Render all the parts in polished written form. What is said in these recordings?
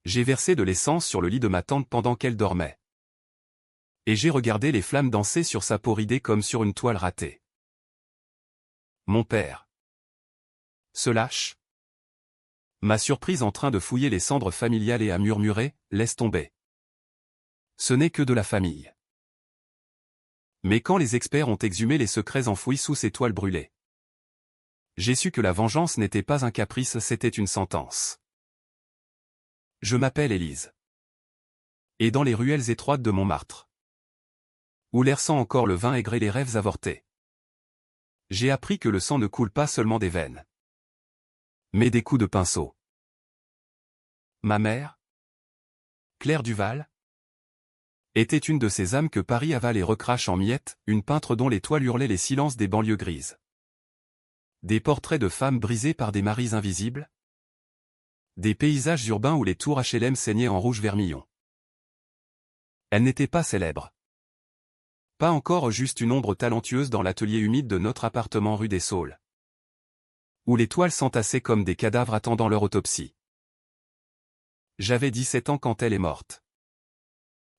J'ai versé de l'essence sur le lit de ma tante pendant qu'elle dormait. Et j'ai regardé les flammes danser sur sa peau ridée comme sur une toile ratée. Mon père se lâche, m'a surprise en train de fouiller les cendres familiales et a murmuré « Laisse tomber. Ce n'est que de la famille. » Mais quand les experts ont exhumé les secrets enfouis sous ces toiles brûlées, j'ai su que la vengeance n'était pas un caprice, c'était une sentence. Je m'appelle Élise. Et dans les ruelles étroites de Montmartre, où l'air sent encore le vin aigre et les rêves avortés, j'ai appris que le sang ne coule pas seulement des veines, mais des coups de pinceau. Ma mère, Claire Duval, était une de ces âmes que Paris avale et recrache en miettes, une peintre dont les toiles hurlaient les silences des banlieues grises. Des portraits de femmes brisées par des maris invisibles. Des paysages urbains où les tours HLM saignaient en rouge vermillon. Elle n'était pas célèbre. Pas encore juste une ombre talentueuse dans l'atelier humide de notre appartement rue des Saules, où les toiles s'entassaient comme des cadavres attendant leur autopsie. J'avais 17 ans quand elle est morte.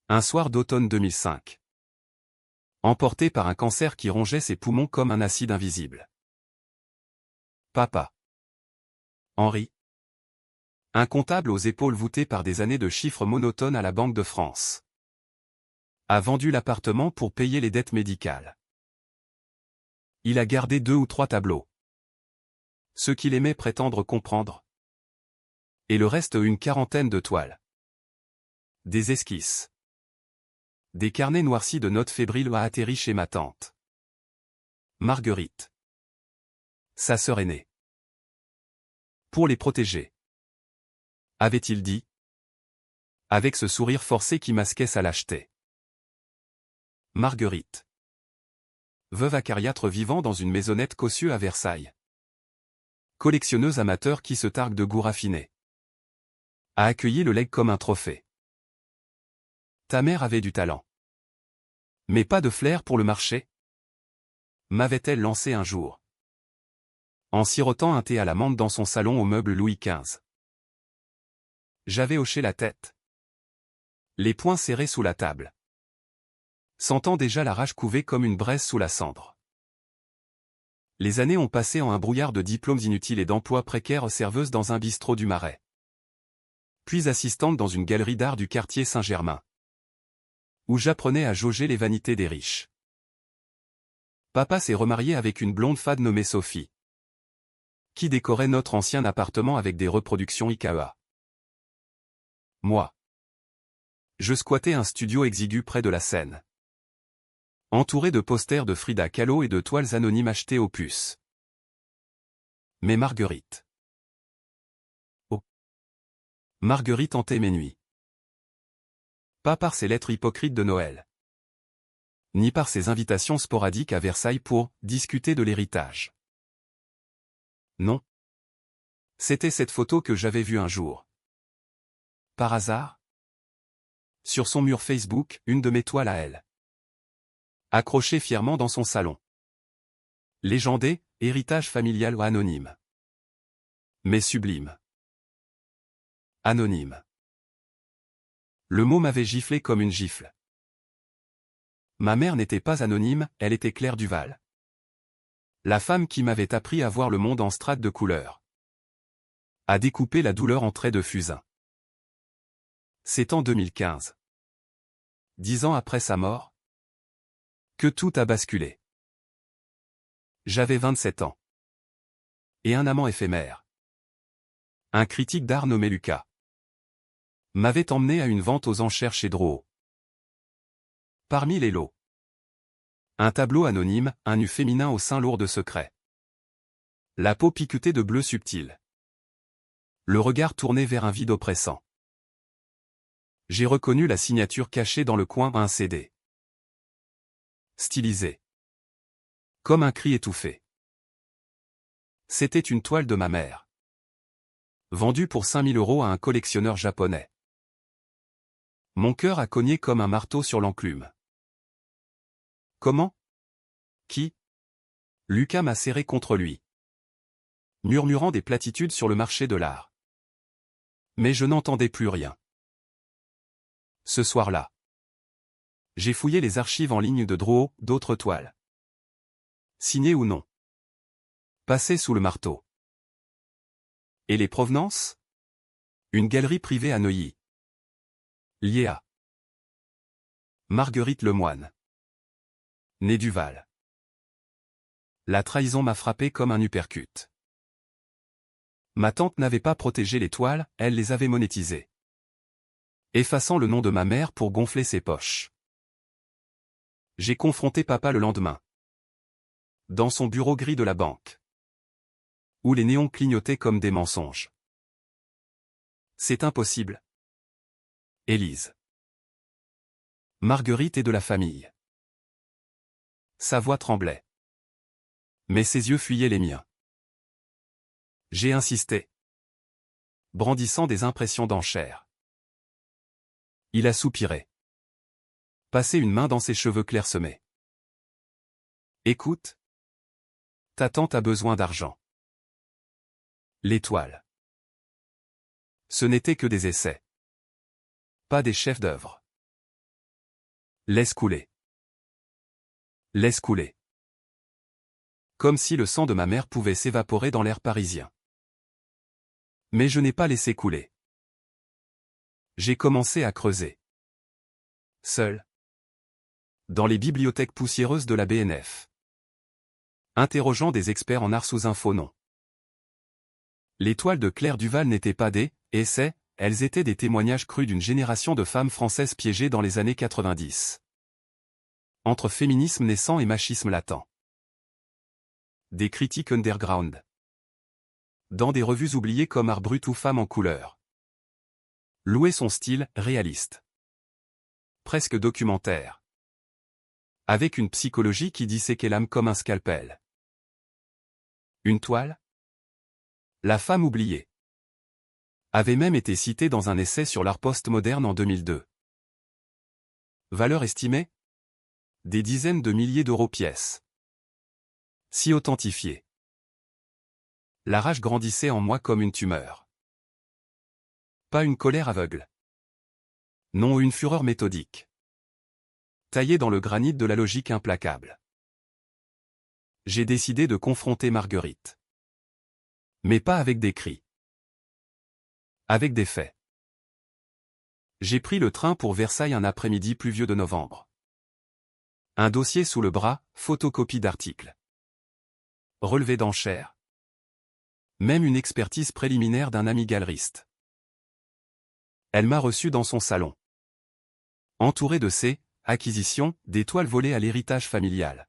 Un soir d'automne 2005. Emportée par un cancer qui rongeait ses poumons comme un acide invisible. Papa. Henri. Un comptable aux épaules voûtées par des années de chiffres monotones à la Banque de France, a vendu l'appartement pour payer les dettes médicales. Il a gardé 2 ou 3 tableaux. Ceux qu'il aimait prétendre comprendre. Et le reste une quarantaine de toiles. Des esquisses. Des carnets noircis de notes fébriles a atterri chez ma tante Marguerite, sa sœur aînée. Pour les protéger, avait-il dit, avec ce sourire forcé qui masquait sa lâcheté. Marguerite, veuve acariâtre vivant dans une maisonnette Cossu à Versailles. Collectionneuse amateur qui se targue de goût raffiné, a accueilli le legs comme un trophée. Ta mère avait du talent. Mais pas de flair pour le marché? M'avait-elle lancé un jour, en sirotant un thé à la menthe dans son salon aux meubles Louis XV. J'avais hoché la tête, les poings serrés sous la table, sentant déjà la rage couver comme une braise sous la cendre. Les années ont passé en un brouillard de diplômes inutiles et d'emplois précaires, serveuse dans un bistrot du Marais, puis assistante dans une galerie d'art du quartier Saint-Germain, où j'apprenais à jauger les vanités des riches. Papa s'est remarié avec une blonde fade nommée Sophie, qui décorait notre ancien appartement avec des reproductions IKEA. Moi, je squattais un studio exigu près de la Seine, entouré de posters de Frida Kahlo et de toiles anonymes achetées aux puces. Mais Marguerite. Oh. Marguerite hantait mes nuits. Pas par ses lettres hypocrites de Noël, ni par ses invitations sporadiques à Versailles pour discuter de l'héritage. Non. C'était cette photo que j'avais vue un jour. Par hasard? Sur son mur Facebook, une de mes toiles à elle, accrochée fièrement dans son salon. Légendée, héritage familial ou anonyme. Mais sublime. Anonyme. Le mot m'avait giflé comme une gifle. Ma mère n'était pas anonyme, elle était Claire Duval. La femme qui m'avait appris à voir le monde en strates de couleurs. À découper la douleur en traits de fusain. C'est en 2015. 10 ans après sa mort, que tout a basculé. J'avais 27 ans. Et un amant éphémère, un critique d'art nommé Lucas, m'avait emmené à une vente aux enchères chez Drouot. Parmi les lots, un tableau anonyme, un nu féminin au sein lourd de secrets. La peau piquetée de bleu subtil. Le regard tourné vers un vide oppressant. J'ai reconnu la signature cachée dans le coin, un CD. Stylisé. Comme un cri étouffé. C'était une toile de ma mère. Vendue pour 5 000 € à un collectionneur japonais. Mon cœur a cogné comme un marteau sur l'enclume. Comment? Qui? Lucas m'a serré contre lui, murmurant des platitudes sur le marché de l'art. Mais je n'entendais plus rien. Ce soir-là, j'ai fouillé les archives en ligne de Drouot, d'autres toiles. Signées ou non. Passées sous le marteau. Et les provenances? Une galerie privée à Neuilly. Liée à Marguerite Lemoine. Née Duval. La trahison m'a frappé comme un uppercut. Ma tante n'avait pas protégé les toiles, elle les avait monétisées. Effaçant le nom de ma mère pour gonfler ses poches. J'ai confronté papa le lendemain. Dans son bureau gris de la banque. Où les néons clignotaient comme des mensonges. C'est impossible. Élise. Marguerite est de la famille. Sa voix tremblait. Mais ses yeux fuyaient les miens. J'ai insisté. Brandissant des impressions d'enchère. Il a soupiré. Passé une main dans ses cheveux clairsemés. Écoute. Ta tante a besoin d'argent. L'étoile. Ce n'était que des essais. Pas des chefs d'œuvre. Laisse couler. Laisse couler. Comme si le sang de ma mère pouvait s'évaporer dans l'air parisien. Mais je n'ai pas laissé couler. J'ai commencé à creuser. Seul. Dans les bibliothèques poussiéreuses de la BNF. Interrogeant des experts en art sous un faux nom. Les toiles de Claire Duval n'étaient pas des essais, elles étaient des témoignages crus d'une génération de femmes françaises piégées dans les années 90. Entre féminisme naissant et machisme latent. Des critiques underground. Dans des revues oubliées comme Art Brut ou Femmes en couleur. Louer son style, réaliste. Presque documentaire. Avec une psychologie qui disséquait l'âme comme un scalpel. Une toile? La femme oubliée. Avait même été citée dans un essai sur l'art postmoderne en 2002. Valeur estimée? Des dizaines de milliers d'euros pièce. Si authentifié. La rage grandissait en moi comme une tumeur. Pas une colère aveugle. Non, une fureur méthodique. Taillée dans le granit de la logique implacable. J'ai décidé de confronter Marguerite. Mais pas avec des cris. Avec des faits. J'ai pris le train pour Versailles un après-midi pluvieux de novembre. Un dossier sous le bras, photocopie d'articles. Relevé d'enchères. Même une expertise préliminaire d'un ami galeriste. Elle m'a reçu dans son salon. Entouré de ses acquisitions, des toiles volées à l'héritage familial.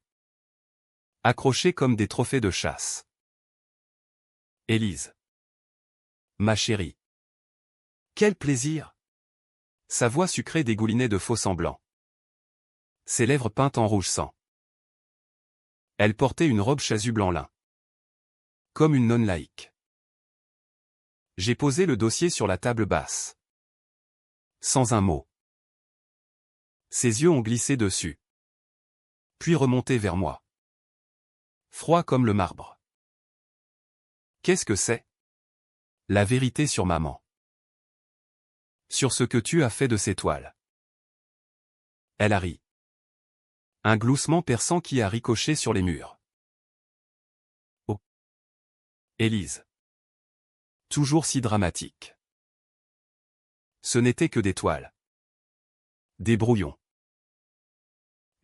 Accrochées comme des trophées de chasse. Élise. Ma chérie. Quel plaisir! Sa voix sucrée dégoulinait de faux semblants. Ses lèvres peintes en rouge sang. Elle portait une robe chasuble en lin. Comme une nonne laïque. J'ai posé le dossier sur la table basse. Sans un mot. Ses yeux ont glissé dessus. Puis remonté vers moi. Froid comme le marbre. Qu'est-ce que c'est? La vérité sur maman. Sur ce que tu as fait de ces toiles. Elle a ri. Un gloussement perçant qui a ricoché sur les murs. Oh. Élise. Toujours si dramatique. Ce n'était que des toiles. Des brouillons.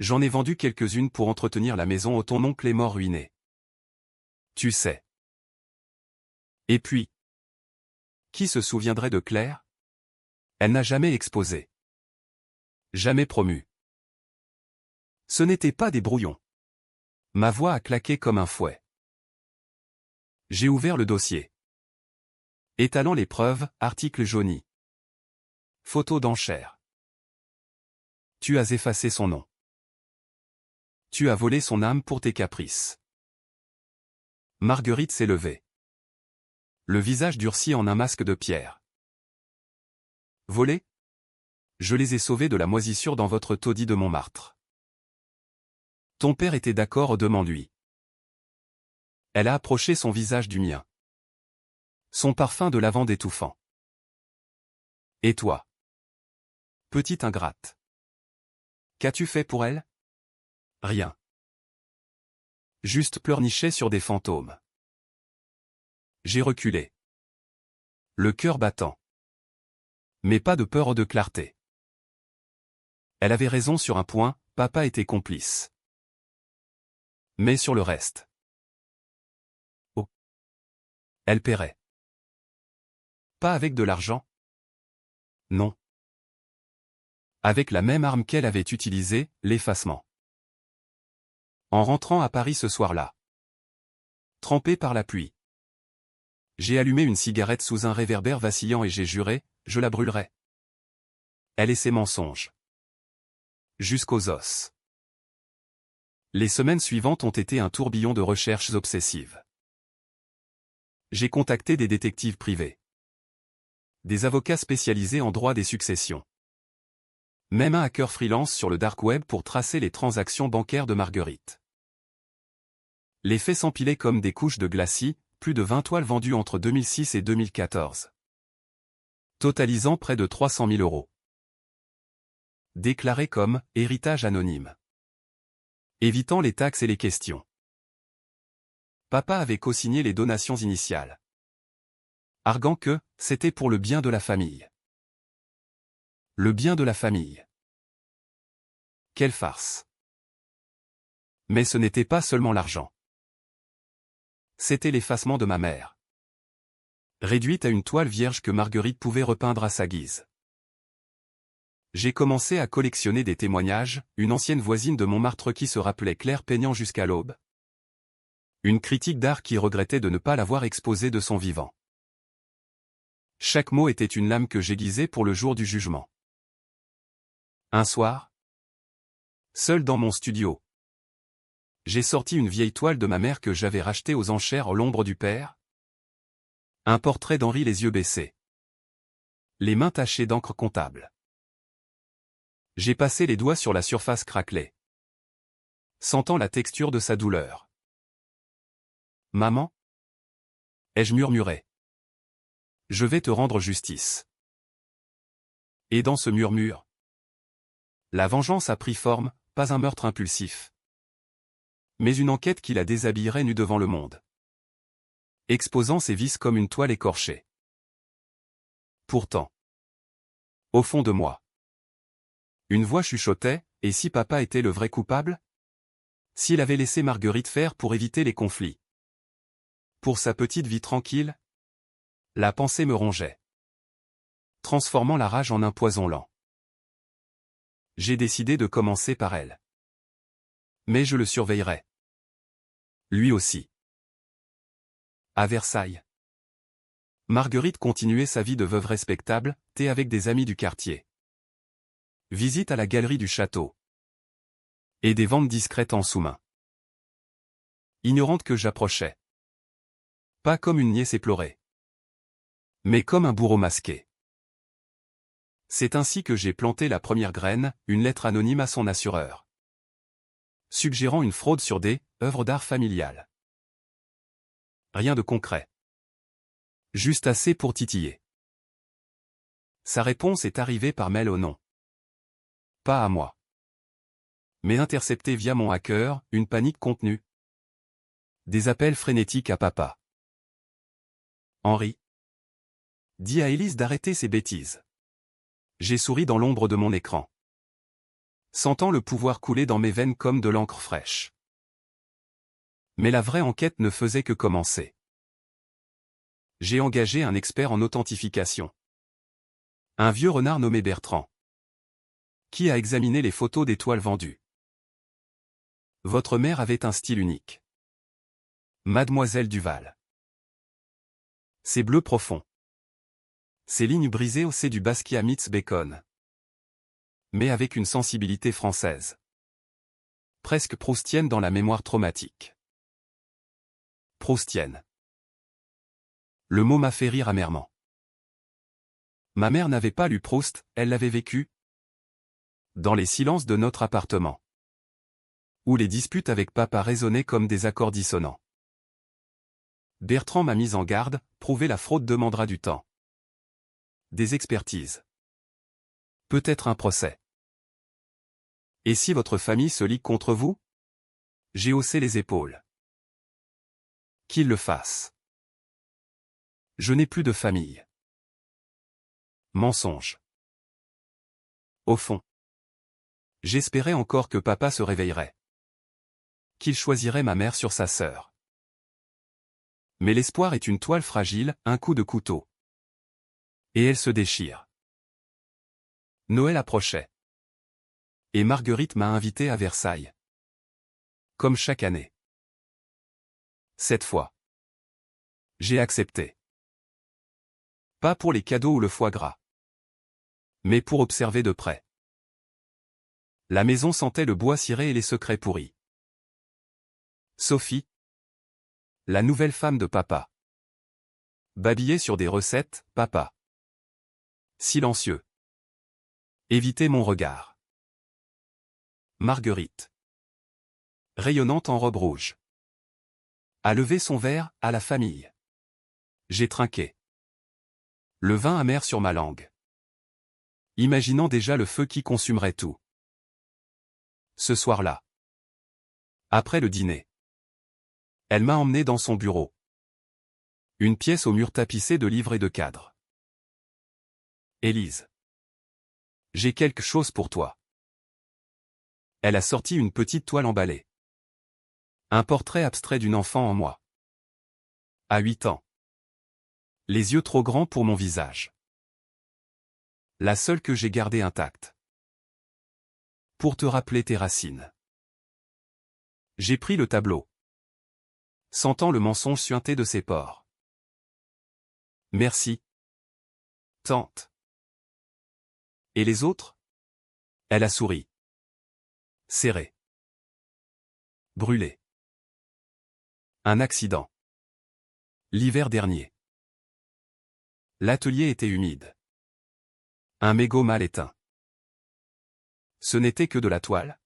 J'en ai vendu quelques-unes pour entretenir la maison où ton oncle est mort ruiné. Tu sais. Et puis. Qui se souviendrait de Claire? Elle n'a jamais exposé. Jamais promu. Ce n'était pas des brouillons. Ma voix a claqué comme un fouet. J'ai ouvert le dossier. Étalant les preuves, article jauni. Photo d'enchère. Tu as effacé son nom. Tu as volé son âme pour tes caprices. Marguerite s'est levée. Le visage durci en un masque de pierre. Volé? Je les ai sauvés de la moisissure dans votre taudis de Montmartre. Ton père était d'accord, demande-lui. Elle a approché son visage du mien. Son parfum de lavande étouffant. Et toi? Petite ingrate. Qu'as-tu fait pour elle? Rien. Juste pleurnicher sur des fantômes. J'ai reculé. Le cœur battant. Mais pas de peur ou de clarté. Elle avait raison sur un point, papa était complice. Mais sur le reste. Oh. Elle paierait. Pas avec de l'argent? Non. Avec la même arme qu'elle avait utilisée, l'effacement. En rentrant à Paris ce soir-là. Trempé par la pluie. J'ai allumé une cigarette sous un réverbère vacillant et j'ai juré, je la brûlerai. Elle et ses mensonges. Jusqu'aux os. Les semaines suivantes ont été un tourbillon de recherches obsessives. J'ai contacté des détectives privés. Des avocats spécialisés en droit des successions. Même un hacker freelance sur le dark web pour tracer les transactions bancaires de Marguerite. Les faits s'empilaient comme des couches de glacis, plus de 20 toiles vendues entre 2006 et 2014. Totalisant près de 300 000 euros. Déclaré comme « héritage anonyme ». Évitant les taxes et les questions. Papa avait co-signé les donations initiales. Arguant que « c'était pour le bien de la famille ». Le bien de la famille. Quelle farce. Mais ce n'était pas seulement l'argent. C'était l'effacement de ma mère. Réduite à une toile vierge que Marguerite pouvait repeindre à sa guise. J'ai commencé à collectionner des témoignages, une ancienne voisine de Montmartre qui se rappelait Claire peignant jusqu'à l'aube. Une critique d'art qui regrettait de ne pas l'avoir exposée de son vivant. Chaque mot était une lame que j'aiguisais pour le jour du jugement. Un soir, seul dans mon studio, j'ai sorti une vieille toile de ma mère que j'avais rachetée aux enchères à l'ombre du père. Un portrait d'Henri les yeux baissés. Les mains tachées d'encre comptable. J'ai passé les doigts sur la surface craquelée. Sentant la texture de sa douleur. Maman? Ai-je murmuré. Je vais te rendre justice. Et dans ce murmure, la vengeance a pris forme, pas un meurtre impulsif. Mais une enquête qui la déshabillerait nue devant le monde. Exposant ses vices comme une toile écorchée. Pourtant, au fond de moi, une voix chuchotait, et si papa était le vrai coupable? S'il avait laissé Marguerite faire pour éviter les conflits. Pour sa petite vie tranquille? La pensée me rongeait. Transformant la rage en un poison lent. J'ai décidé de commencer par elle. Mais je le surveillerai. Lui aussi. À Versailles. Marguerite continuait sa vie de veuve respectable, thé avec des amis du quartier. Visite à la galerie du château. Et des ventes discrètes en sous-main. Ignorante que j'approchais. Pas comme une nièce éplorée. Mais comme un bourreau masqué. C'est ainsi que j'ai planté la première graine, une lettre anonyme à son assureur. Suggérant une fraude sur des œuvres d'art familiales. Rien de concret. Juste assez pour titiller. Sa réponse est arrivée par mail au nom. Pas à moi. Mais interceptée via mon hacker, une panique contenue. Des appels frénétiques à papa. Henri. Dis à Élise d'arrêter ses bêtises. J'ai souri dans l'ombre de mon écran. Sentant le pouvoir couler dans mes veines comme de l'encre fraîche. Mais la vraie enquête ne faisait que commencer. J'ai engagé un expert en authentification. Un vieux renard nommé Bertrand. Qui a examiné les photos des toiles vendues. Votre mère avait un style unique. Mademoiselle Duval. Ses bleus profonds. Ses lignes brisées c'est du Basquiat meets Bacon. Mais avec une sensibilité française. Presque proustienne dans la mémoire traumatique. Proustienne. Le mot m'a fait rire amèrement. Ma mère n'avait pas lu Proust, elle l'avait vécu. Dans les silences de notre appartement. Où les disputes avec papa résonnaient comme des accords dissonants. Bertrand m'a mis en garde, prouver la fraude demandera du temps. Des expertises. Peut-être un procès. Et si votre famille se ligue contre vous? J'ai haussé les épaules. Qu'il le fasse. Je n'ai plus de famille. Mensonge. Au fond. J'espérais encore que papa se réveillerait. Qu'il choisirait ma mère sur sa sœur. Mais l'espoir est une toile fragile, un coup de couteau. Et elle se déchire. Noël approchait. Et Marguerite m'a invité à Versailles. Comme chaque année. Cette fois. J'ai accepté. Pas pour les cadeaux ou le foie gras. Mais pour observer de près. La maison sentait le bois ciré et les secrets pourris. Sophie. La nouvelle femme de papa. Babillait sur des recettes, papa. Silencieux. Évitez mon regard. Marguerite. Rayonnante en robe rouge. A levé son verre, à la famille. J'ai trinqué. Le vin amer sur ma langue. Imaginant déjà le feu qui consumerait tout. Ce soir-là. Après le dîner. Elle m'a emmené dans son bureau. Une pièce aux murs tapissés de livres et de cadres. Élise. J'ai quelque chose pour toi. Elle a sorti une petite toile emballée. Un portrait abstrait d'une enfant en moi. À 8 ans. Les yeux trop grands pour mon visage. La seule que j'ai gardée intacte. Pour te rappeler tes racines. J'ai pris le tableau. Sentant le mensonge suinter de ses pores. Merci. Tante. Et les autres? Elle a souri. Serré. Brûlé. Un accident. L'hiver dernier. L'atelier était humide. Un mégot mal éteint. Ce n'était que de la toile.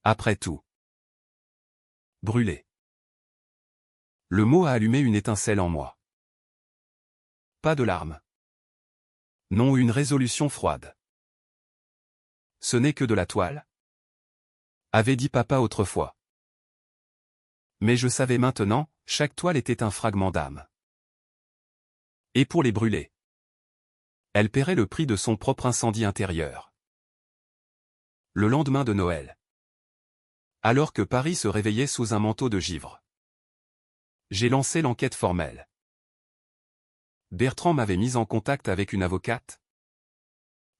Après tout. Brûlé. Le mot a allumé une étincelle en moi. Pas de larmes. Non, une résolution froide. Ce n'est que de la toile, avait dit papa autrefois. Mais je savais maintenant, chaque toile était un fragment d'âme. Et pour les brûler, elle paierait le prix de son propre incendie intérieur. Le lendemain de Noël. Alors que Paris se réveillait sous un manteau de givre. J'ai lancé l'enquête formelle. Bertrand m'avait mis en contact avec une avocate.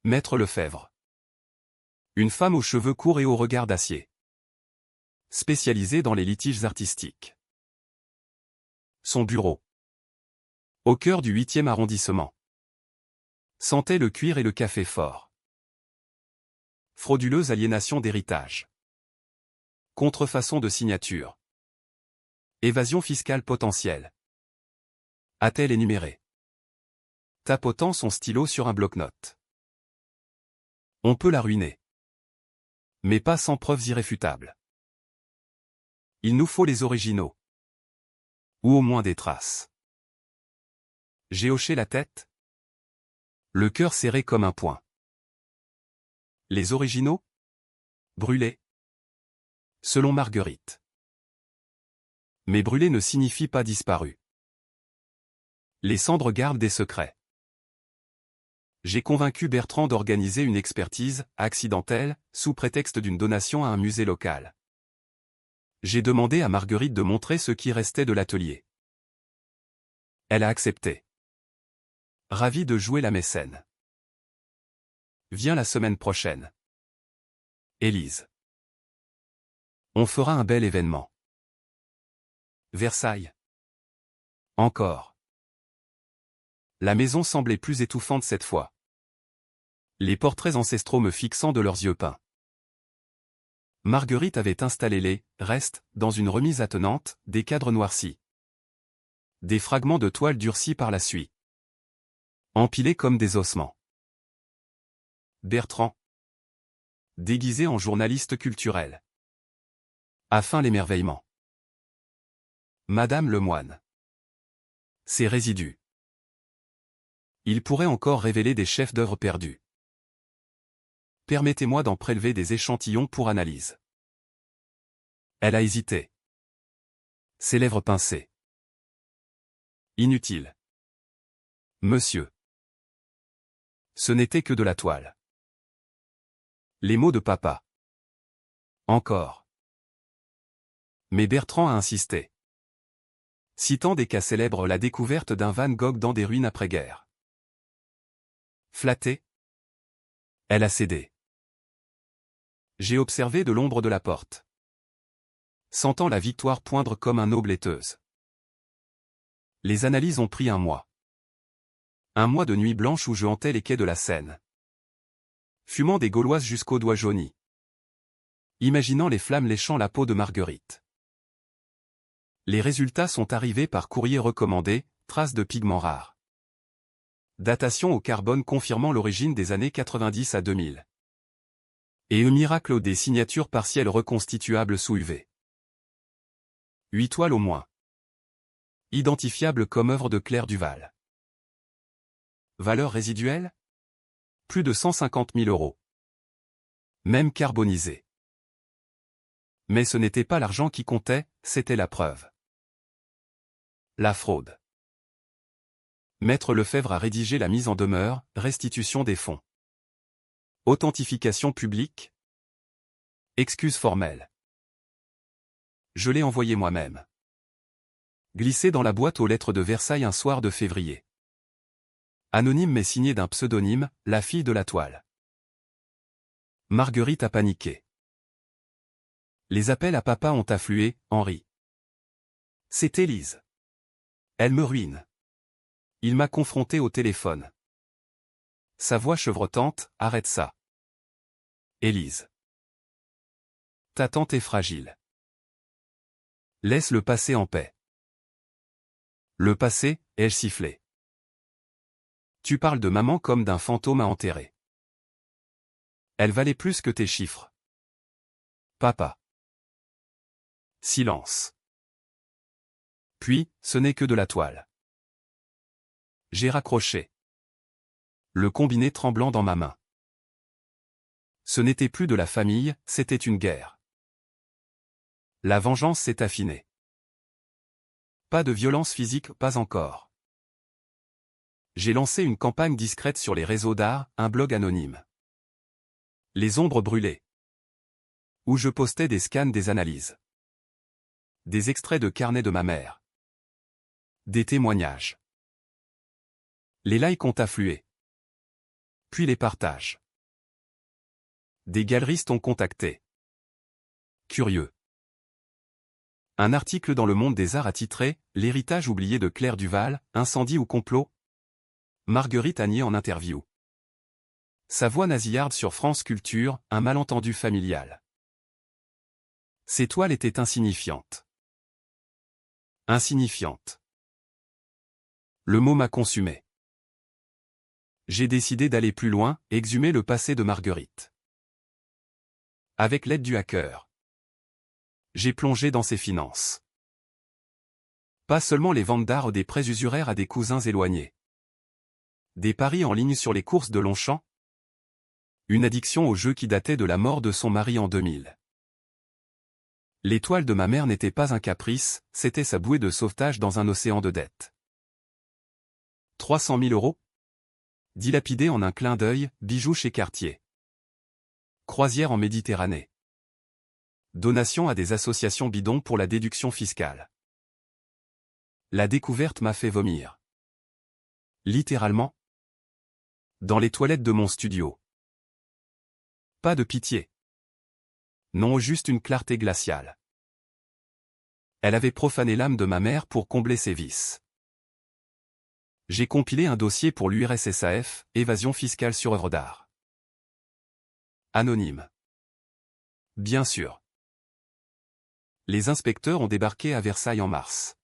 Maître Lefebvre. Une femme aux cheveux courts et au regard d'acier. Spécialisée dans les litiges artistiques. Son bureau. Au cœur du 8e arrondissement. Sentait le cuir et le café fort. Frauduleuse aliénation d'héritage. Contrefaçon de signature. Évasion fiscale potentielle. A-t-elle énuméré? Tapotant son stylo sur un bloc-notes. On peut la ruiner. Mais pas sans preuves irréfutables. Il nous faut les originaux. Ou au moins des traces. J'ai hoché la tête. Le cœur serré comme un poing. Les originaux? Brûlés. Selon Marguerite. Mais brûler ne signifie pas disparu. Les cendres gardent des secrets. J'ai convaincu Bertrand d'organiser une expertise, accidentelle, sous prétexte d'une donation à un musée local. J'ai demandé à Marguerite de montrer ce qui restait de l'atelier. Elle a accepté. Ravie de jouer la mécène. Viens la semaine prochaine. Élise. On fera un bel événement. Versailles. Encore. La maison semblait plus étouffante cette fois. Les portraits ancestraux me fixant de leurs yeux peints. Marguerite avait installé les restes, dans une remise attenante, des cadres noircis. Des fragments de toile durcis par la suie. Empilés comme des ossements. Bertrand. Déguisé en journaliste culturel. A feint l'émerveillement. Madame Lemoine. Ses résidus. Il pourrait encore révéler des chefs-d'œuvre perdus. Permettez-moi d'en prélever des échantillons pour analyse. Elle a hésité. Ses lèvres pincées. Inutile. Monsieur. Ce n'était que de la toile. Les mots de papa. Encore. Mais Bertrand a insisté. Citant des cas célèbres la découverte d'un Van Gogh dans des ruines après-guerre. Flattée. Elle a cédé. J'ai observé de l'ombre de la porte. Sentant la victoire poindre comme un aube laiteuse. Les analyses ont pris un mois. Un mois de nuit blanche où je hantais les quais de la Seine. Fumant des gauloises jusqu'aux doigts jaunis. Imaginant les flammes léchant la peau de Marguerite. Les résultats sont arrivés par courrier recommandé, traces de pigments rares. Datation au carbone confirmant l'origine des années 90 à 2000. Et un miracle des signatures partielles reconstituables sous UV. 8 toiles au moins. Identifiables comme œuvre de Claire Duval. Valeur résiduelle? Plus de 150 000 €. Même carbonisé. Mais ce n'était pas l'argent qui comptait, c'était la preuve. La fraude. Maître Lefebvre a rédigé la mise en demeure, restitution des fonds. Authentification publique. Excuse formelle. Je l'ai envoyé moi-même. Glissé dans la boîte aux lettres de Versailles un soir de février. Anonyme mais signé d'un pseudonyme, la fille de la toile. Marguerite a paniqué. Les appels à papa ont afflué, Henri. C'est Élise. Elle me ruine. Il m'a confronté au téléphone. Sa voix chevrotante, arrête ça. Élise. Ta tante est fragile. Laisse-le passer en paix. Le passé, ai-je sifflé. Tu parles de maman comme d'un fantôme à enterrer. Elle valait plus que tes chiffres. Papa. Silence. Puis, ce n'est que de la toile. J'ai raccroché. Le combiné tremblant dans ma main. Ce n'était plus de la famille, c'était une guerre. La vengeance s'est affinée. Pas de violence physique, pas encore. J'ai lancé une campagne discrète sur les réseaux d'art, un blog anonyme. Les ombres brûlées. Où je postais des scans des analyses. Des extraits de carnet de ma mère. Des témoignages. Les likes ont afflué. Puis les partages. Des galeristes ont contacté. Curieux. Un article dans Le Monde des Arts a titré « L'héritage oublié de Claire Duval, incendie ou complot ?» Marguerite a nié en interview. Sa voix nasillarde sur France Culture, un malentendu familial. Ces toiles étaient insignifiantes. Insignifiantes. Le mot m'a consumé. J'ai décidé d'aller plus loin, exhumer le passé de Marguerite. Avec l'aide du hacker. J'ai plongé dans ses finances. Pas seulement les ventes d'art des prêts usuraires à des cousins éloignés. Des paris en ligne sur les courses de Longchamp. Une addiction au jeu qui datait de la mort de son mari en 2000. Les toiles de ma mère n'étaient pas un caprice, c'était sa bouée de sauvetage dans un océan de dettes. 300 000 €. Dilapidés en un clin d'œil, bijoux chez Cartier. Croisière en Méditerranée. Donation à des associations bidons pour la déduction fiscale. La découverte m'a fait vomir. Littéralement. Dans les toilettes de mon studio. Pas de pitié. Non, juste une clarté glaciale. Elle avait profané l'âme de ma mère pour combler ses vices. J'ai compilé un dossier pour l'URSSAF, évasion fiscale sur œuvres d'art. Anonyme. Bien sûr. Les inspecteurs ont débarqué à Versailles en mars.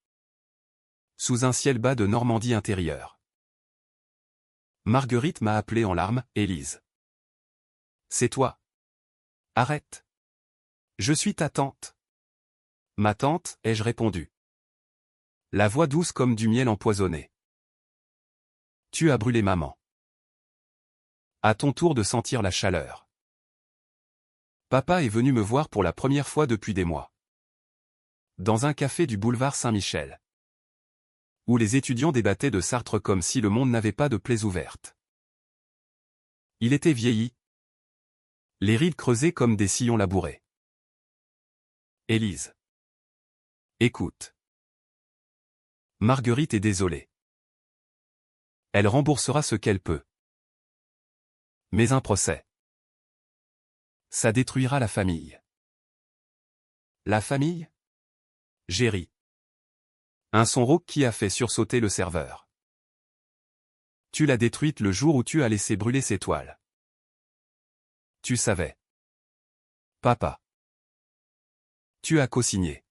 Sous un ciel bas de Normandie intérieure. Marguerite m'a appelé en larmes, Élise. C'est toi. Arrête. Je suis ta tante. Ma tante, ai-je répondu. La voix douce comme du miel empoisonné. Tu as brûlé maman. À ton tour de sentir la chaleur. Papa est venu me voir pour la première fois depuis des mois. Dans un café du boulevard Saint-Michel. Où les étudiants débattaient de Sartre comme si le monde n'avait pas de plaies ouvertes. Il était vieilli. Les rides creusées comme des sillons labourés. Élise. Écoute. Marguerite est désolée. Elle remboursera ce qu'elle peut. Mais un procès. Ça détruira la famille. La famille? J'ai ri. Un son rauque qui a fait sursauter le serveur. Tu l'as détruite le jour où tu as laissé brûler ses toiles. Tu savais. Papa. Tu as co-signé.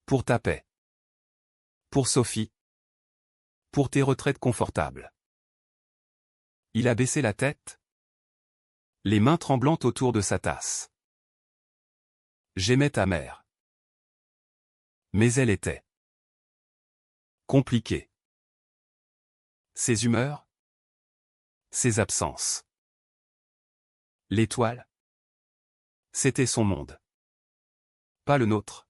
Pour ta paix. Pour Sophie. Pour tes retraites confortables. Il a baissé la tête. Les mains tremblantes autour de sa tasse. J'aimais ta mère. Mais elle était compliquée. Ses humeurs. Ses absences. L'étoile. C'était son monde. Pas le nôtre.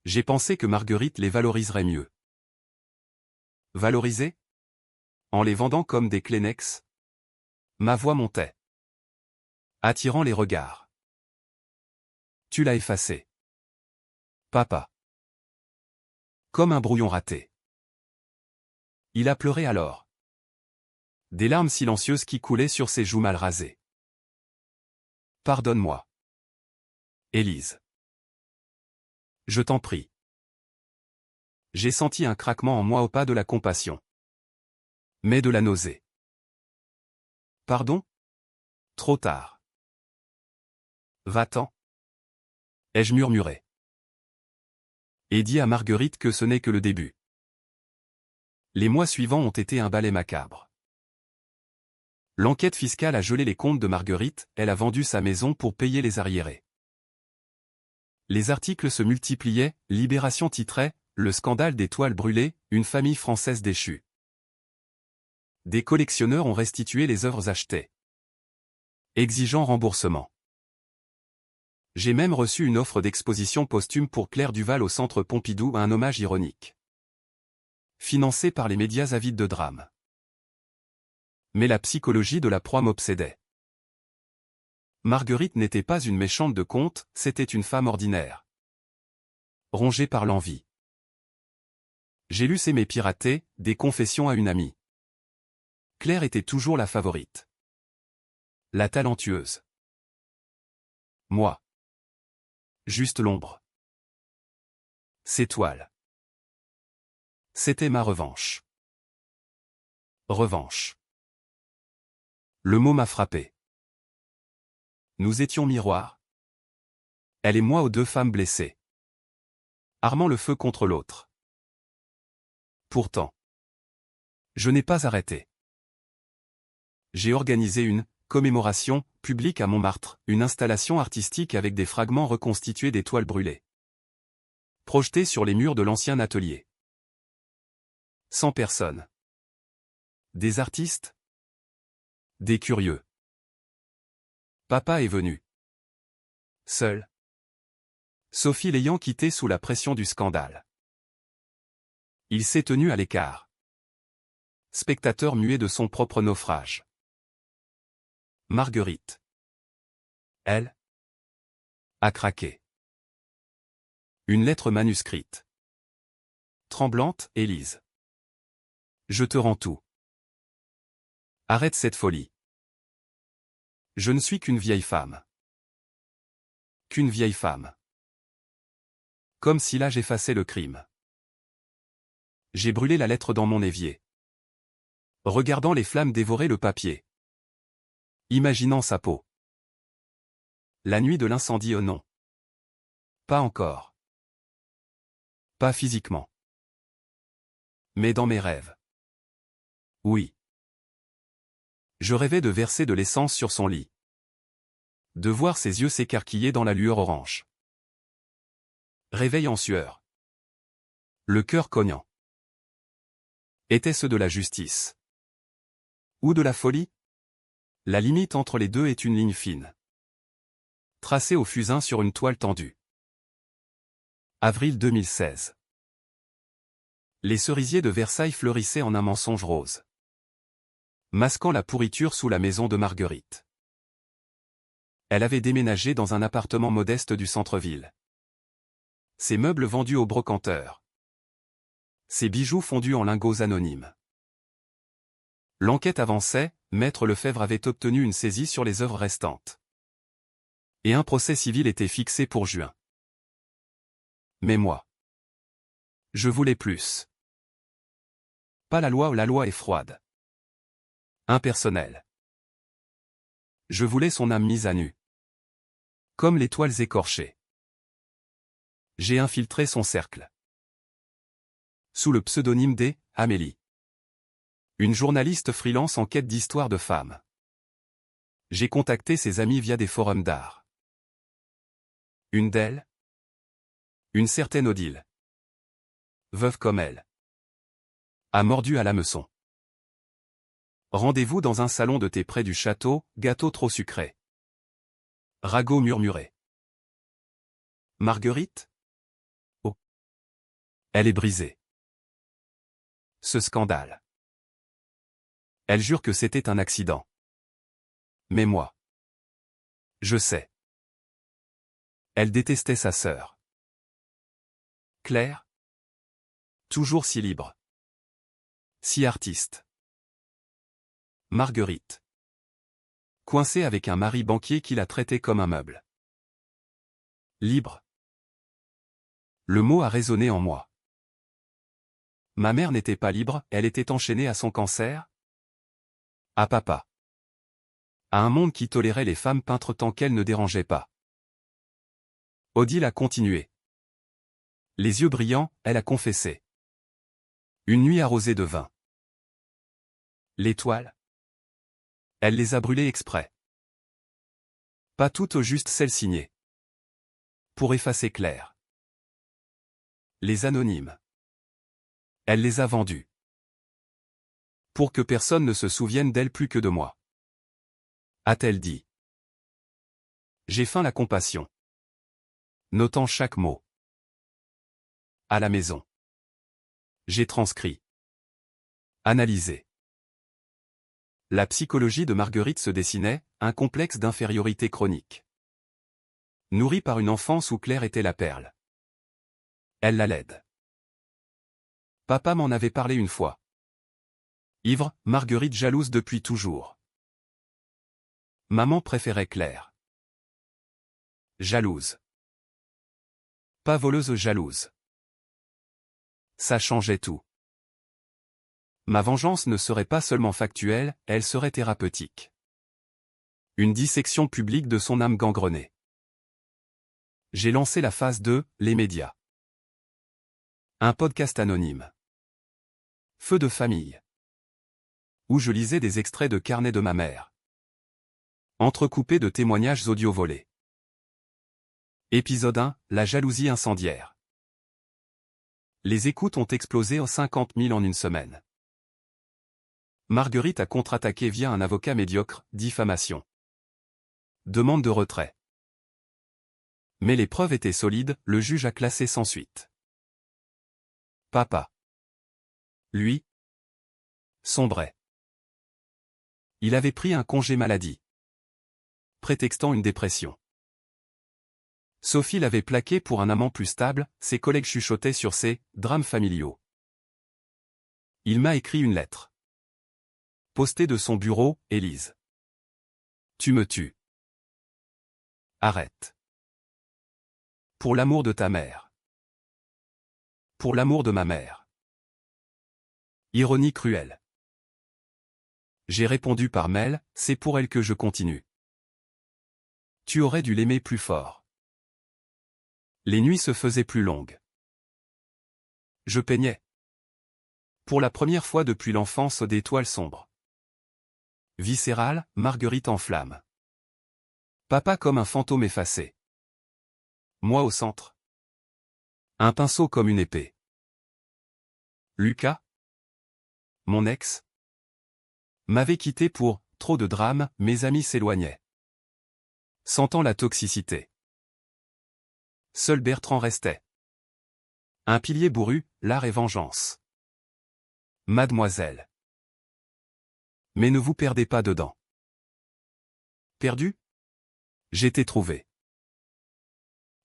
J'ai pensé que Marguerite les valoriserait mieux. Valoriser? En les vendant comme des Kleenex? Ma voix montait. Attirant les regards. Tu l'as effacé. Papa. Comme un brouillon raté. Il a pleuré alors. Des larmes silencieuses qui coulaient sur ses joues mal rasées. Pardonne-moi. Élise. Je t'en prie. J'ai senti un craquement en moi au pas de la compassion. Mais de la nausée. Pardon? Trop tard. Va-t'en. Ai-je murmuré. Et dit à Marguerite que ce n'est que le début. Les mois suivants ont été un balai macabre. L'enquête fiscale a gelé les comptes de Marguerite, elle a vendu sa maison pour payer les arriérés. Les articles se multipliaient, Libération titrait « Le scandale des toiles brûlées, une famille française déchue ». Des collectionneurs ont restitué les œuvres achetées, exigeant remboursement. J'ai même reçu une offre d'exposition posthume pour Claire Duval au Centre Pompidou, un hommage ironique. Financé par les médias avides de drame. Mais la psychologie de la proie m'obsédait. Marguerite n'était pas une méchante de conte, c'était une femme ordinaire. Rongée par l'envie. J'ai lu S'aimer pirater, des confessions à une amie. Claire était toujours la favorite. La talentueuse. Moi. Juste l'ombre. Ces toiles. C'était ma revanche. Revanche. Le mot m'a frappé. Nous étions miroirs. Elle et moi aux deux femmes blessées. Armant le feu contre l'autre. Pourtant. Je n'ai pas arrêté. J'ai organisé une commémoration publique à Montmartre, une installation artistique avec des fragments reconstitués des toiles brûlées. Projetées sur les murs de l'ancien atelier. 100 personnes. Des artistes. Des curieux. Papa est venu. Seul. Sophie l'ayant quitté sous la pression du scandale. Il s'est tenu à l'écart. Spectateur muet de son propre naufrage. Marguerite. Elle. A craqué. Une lettre manuscrite. Tremblante, Élise. Je te rends tout. Arrête cette folie. Je ne suis qu'une vieille femme. Qu'une vieille femme. Comme si l'âge effaçait le crime. J'ai brûlé la lettre dans mon évier. Regardant les flammes dévorer le papier. Imaginant sa peau. La nuit de l'incendie, oh non. Pas encore. Pas physiquement. Mais dans mes rêves. Oui. Je rêvais de verser de l'essence sur son lit. De voir ses yeux s'écarquiller dans la lueur orange. Réveil en sueur. Le cœur cognant. Était-ce de la justice? Ou de la folie? La limite entre les deux est une ligne fine, tracée au fusain sur une toile tendue. Avril 2016. Les cerisiers de Versailles fleurissaient en un mensonge rose, masquant la pourriture sous la maison de Marguerite. Elle avait déménagé dans un appartement modeste du centre-ville. Ses meubles vendus au brocanteur. Ses bijoux fondus en lingots anonymes. L'enquête avançait, Maître Lefebvre avait obtenu une saisie sur les œuvres restantes. Et un procès civil était fixé pour juin. Mais moi, je voulais plus. Pas la loi est froide. Impersonnelle. Je voulais son âme mise à nu. Comme les toiles écorchées. J'ai infiltré son cercle. Sous le pseudonyme d'Amélie. Une journaliste freelance en quête d'histoires de femmes. J'ai contacté ses amis via des forums d'art. Une d'elles, une certaine Odile, veuve comme elle, a mordu à l'hameçon. Rendez-vous dans un salon de thé près du château, gâteau trop sucré. Ragot murmurait. Marguerite? Oh. Elle est brisée. Ce scandale. Elle jure que c'était un accident. Mais moi, je sais. Elle détestait sa sœur. Claire? Toujours si libre. Si artiste. Marguerite. Coincée avec un mari banquier qui la traitait comme un meuble. Libre. Le mot a résonné en moi. Ma mère n'était pas libre, elle était enchaînée à son cancer? À papa. À un monde qui tolérait les femmes peintres tant qu'elles ne dérangeaient pas. Odile a continué. Les yeux brillants, elle a confessé. Une nuit arrosée de vin. Les toiles? Elle les a brûlées exprès. Pas toutes, juste celles signées. Pour effacer Claire. Les anonymes. Elle les a vendues. Pour que personne ne se souvienne d'elle plus que de moi. A-t-elle dit. J'ai feint la compassion. Notant chaque mot. À la maison. J'ai transcrit. Analysé. La psychologie de Marguerite se dessinait, un complexe d'infériorité chronique. Nourrie par une enfance où Claire était la perle. Elle la laide. Papa m'en avait parlé une fois. Ivre, Marguerite jalouse depuis toujours. Maman préférait Claire. Jalouse. Pas voleuse, jalouse. Ça changeait tout. Ma vengeance ne serait pas seulement factuelle, elle serait thérapeutique. Une dissection publique de son âme gangrenée. J'ai lancé la phase 2, les médias. Un podcast anonyme. Feu de famille. Où je lisais des extraits de carnets de ma mère. Entrecoupés de témoignages audio volés. Épisode 1, la jalousie incendiaire. Les écoutes ont explosé aux 50 000 en une semaine. Marguerite a contre-attaqué via un avocat médiocre, diffamation. Demande de retrait. Mais les preuves étaient solides, le juge a classé sans suite. Papa. Lui. Sombrait. Il avait pris un congé maladie. Prétextant une dépression. Sophie l'avait plaqué pour un amant plus stable, ses collègues chuchotaient sur ses drames familiaux. Il m'a écrit une lettre. Postée de son bureau, Élise. Tu me tues. Arrête. Pour l'amour de ta mère. Pour l'amour de ma mère. Ironie cruelle. J'ai répondu par mail, c'est pour elle que je continue. Tu aurais dû l'aimer plus fort. Les nuits se faisaient plus longues. Je peignais. Pour la première fois depuis l'enfance des toiles sombres. Viscérale, Marguerite en flammes. Papa comme un fantôme effacé. Moi au centre. Un pinceau comme une épée. Lucas, mon ex, m'avait quitté pour trop de drames, mes amis s'éloignaient. Sentant la toxicité. Seul Bertrand restait. Un pilier bourru, l'art et vengeance. Mademoiselle. Mais ne vous perdez pas dedans. Perdu? J'étais trouvé.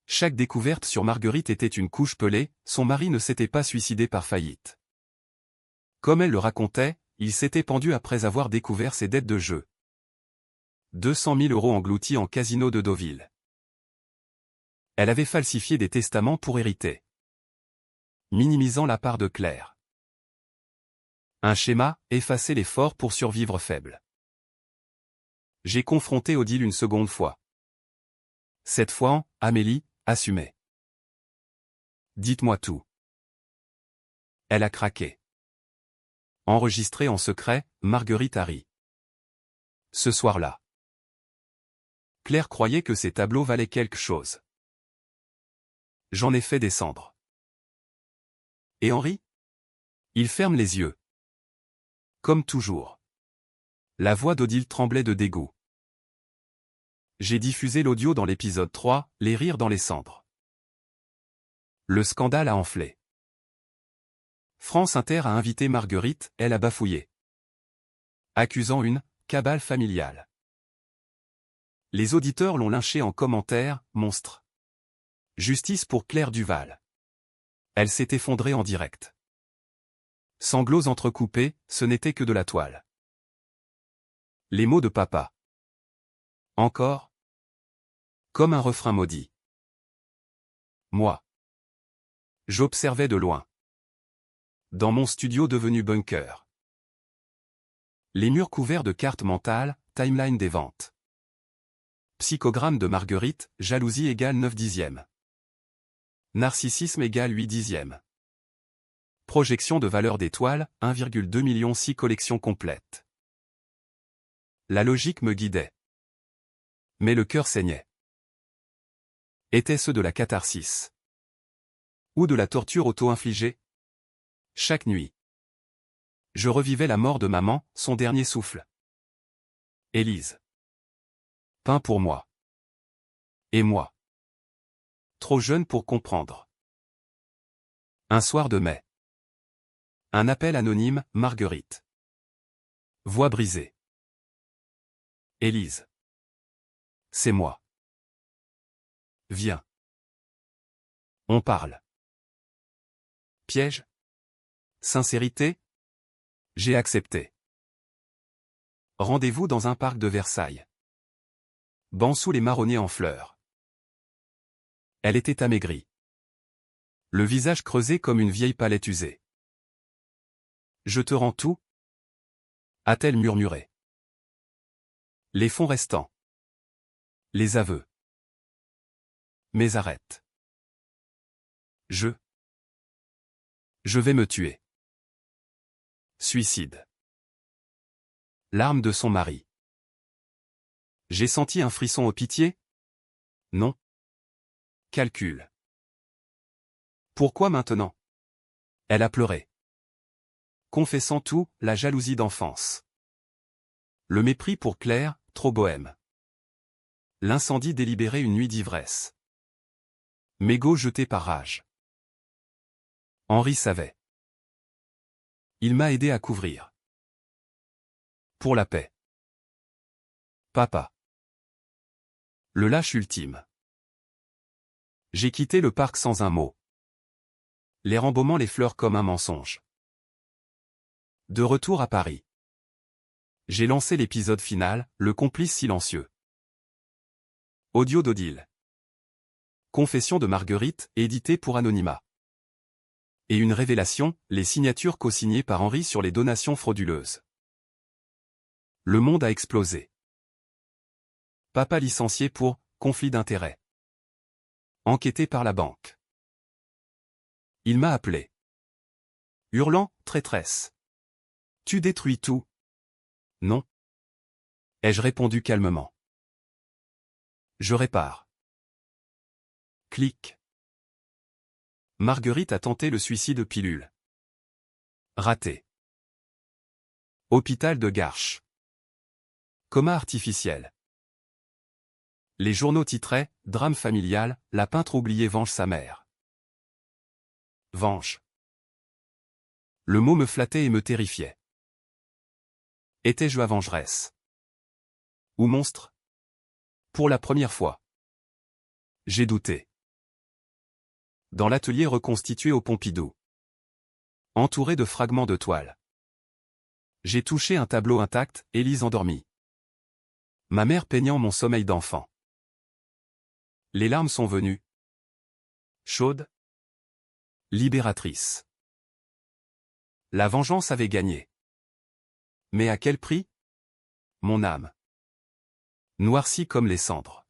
Chaque découverte sur Marguerite était une couche pelée, son mari ne s'était pas suicidé par faillite. Comme elle le racontait, il s'était pendu après avoir découvert ses dettes de jeu. 200 000 € engloutis en casino de Deauville. Elle avait falsifié des testaments pour hériter. Minimisant la part de Claire. Un schéma, effacer les forts pour survivre faible. J'ai confronté Odile une seconde fois. Cette fois, Amélie, assumez. Dites-moi tout. Elle a craqué. Enregistré en secret, Marguerite Harry. Ce soir-là. Claire croyait que ces tableaux valaient quelque chose. J'en ai fait descendre. Et Henri? Il ferme les yeux. Comme toujours. La voix d'Odile tremblait de dégoût. J'ai diffusé l'audio dans l'épisode 3, les rires dans les cendres. Le scandale a enflé. France Inter a invité Marguerite, elle a bafouillé. Accusant une cabale familiale. Les auditeurs l'ont lynché en commentaire, monstre. Justice pour Claire Duval. Elle s'est effondrée en direct. Sanglots entrecoupés, ce n'était que de la toile. Les mots de papa. Encore? Comme un refrain maudit. Moi. J'observais de loin. Dans mon studio devenu bunker. Les murs couverts de cartes mentales, timeline des ventes. Psychogramme de Marguerite, jalousie égale 9/10. Narcissisme égale 8/10. Projection de valeur d'étoiles, 1,2 million 6 collections complètes. La logique me guidait. Mais le cœur saignait. Était-ce de la catharsis? Ou de la torture auto-infligée? Chaque nuit. Je revivais la mort de maman, son dernier souffle. Élise. Pain pour moi. Et moi. Trop jeune pour comprendre. Un soir de mai. Un appel anonyme, Marguerite. Voix brisée. Élise. C'est moi. Viens. On parle. Piège? Sincérité? J'ai accepté. Rendez-vous dans un parc de Versailles. Banc sous les marronniers en fleurs. Elle était amaigrie. Le visage creusé comme une vieille palette usée. Je te rends tout? A-t-elle murmuré. Les fonds restants. Les aveux. Mais arrête. Je vais me tuer. Suicide. Larmes de son mari. J'ai senti un frisson au pitié? Non. Calcul. Pourquoi maintenant? Elle a pleuré. Confessant tout, la jalousie d'enfance. Le mépris pour Claire, trop bohème. L'incendie délibéré une nuit d'ivresse. Mégot jeté par rage. Henri savait. Il m'a aidé à couvrir. Pour la paix. Papa. Le lâche ultime. J'ai quitté le parc sans un mot. Les rembaumant les fleurs comme un mensonge. De retour à Paris. J'ai lancé l'épisode final, le complice silencieux. Audio d'Odile. Confession de Marguerite, édité pour anonymat. Et une révélation, les signatures co-signées par Henri sur les donations frauduleuses. Le monde a explosé. Papa licencié pour conflit d'intérêts. Enquêté par la banque. Il m'a appelé. Hurlant, traîtresse. Tu détruis tout. Non. Ai-je répondu calmement. Je répare. Clic. Marguerite a tenté le suicide pilule. Raté. Hôpital de Garches. Coma artificiel. Les journaux titraient « Drame familial, la peintre oubliée venge sa mère ». Venge. Le mot me flattait et me terrifiait. Étais-je la vengeresse? Ou monstre? Pour la première fois. J'ai douté. Dans l'atelier reconstitué au Pompidou. Entouré de fragments de toile. J'ai touché un tableau intact, Élise endormie. Ma mère peignant mon sommeil d'enfant. Les larmes sont venues. Chaudes. Libératrices. La vengeance avait gagné. Mais à quel prix? Mon âme. Noircie comme les cendres.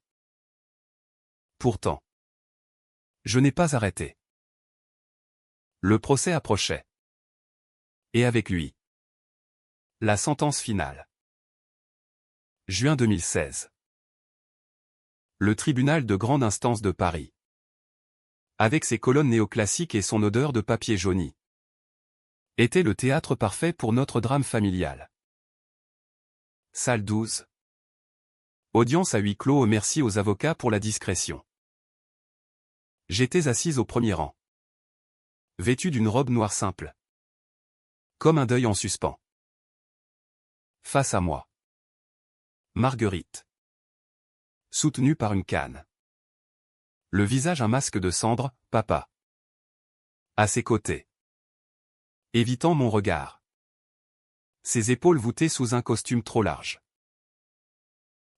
Pourtant. Je n'ai pas arrêté. Le procès approchait. Et avec lui. La sentence finale. Juin 2016. Le tribunal de grande instance de Paris. Avec ses colonnes néoclassiques et son odeur de papier jauni. Était le théâtre parfait pour notre drame familial. Salle 12. Audience à huis clos. Merci aux avocats pour la discrétion. J'étais assise au premier rang. Vêtue d'une robe noire simple. Comme un deuil en suspens. Face à moi. Marguerite. Soutenue par une canne. Le visage un masque de cendre, papa. À ses côtés. Évitant mon regard. Ses épaules voûtées sous un costume trop large.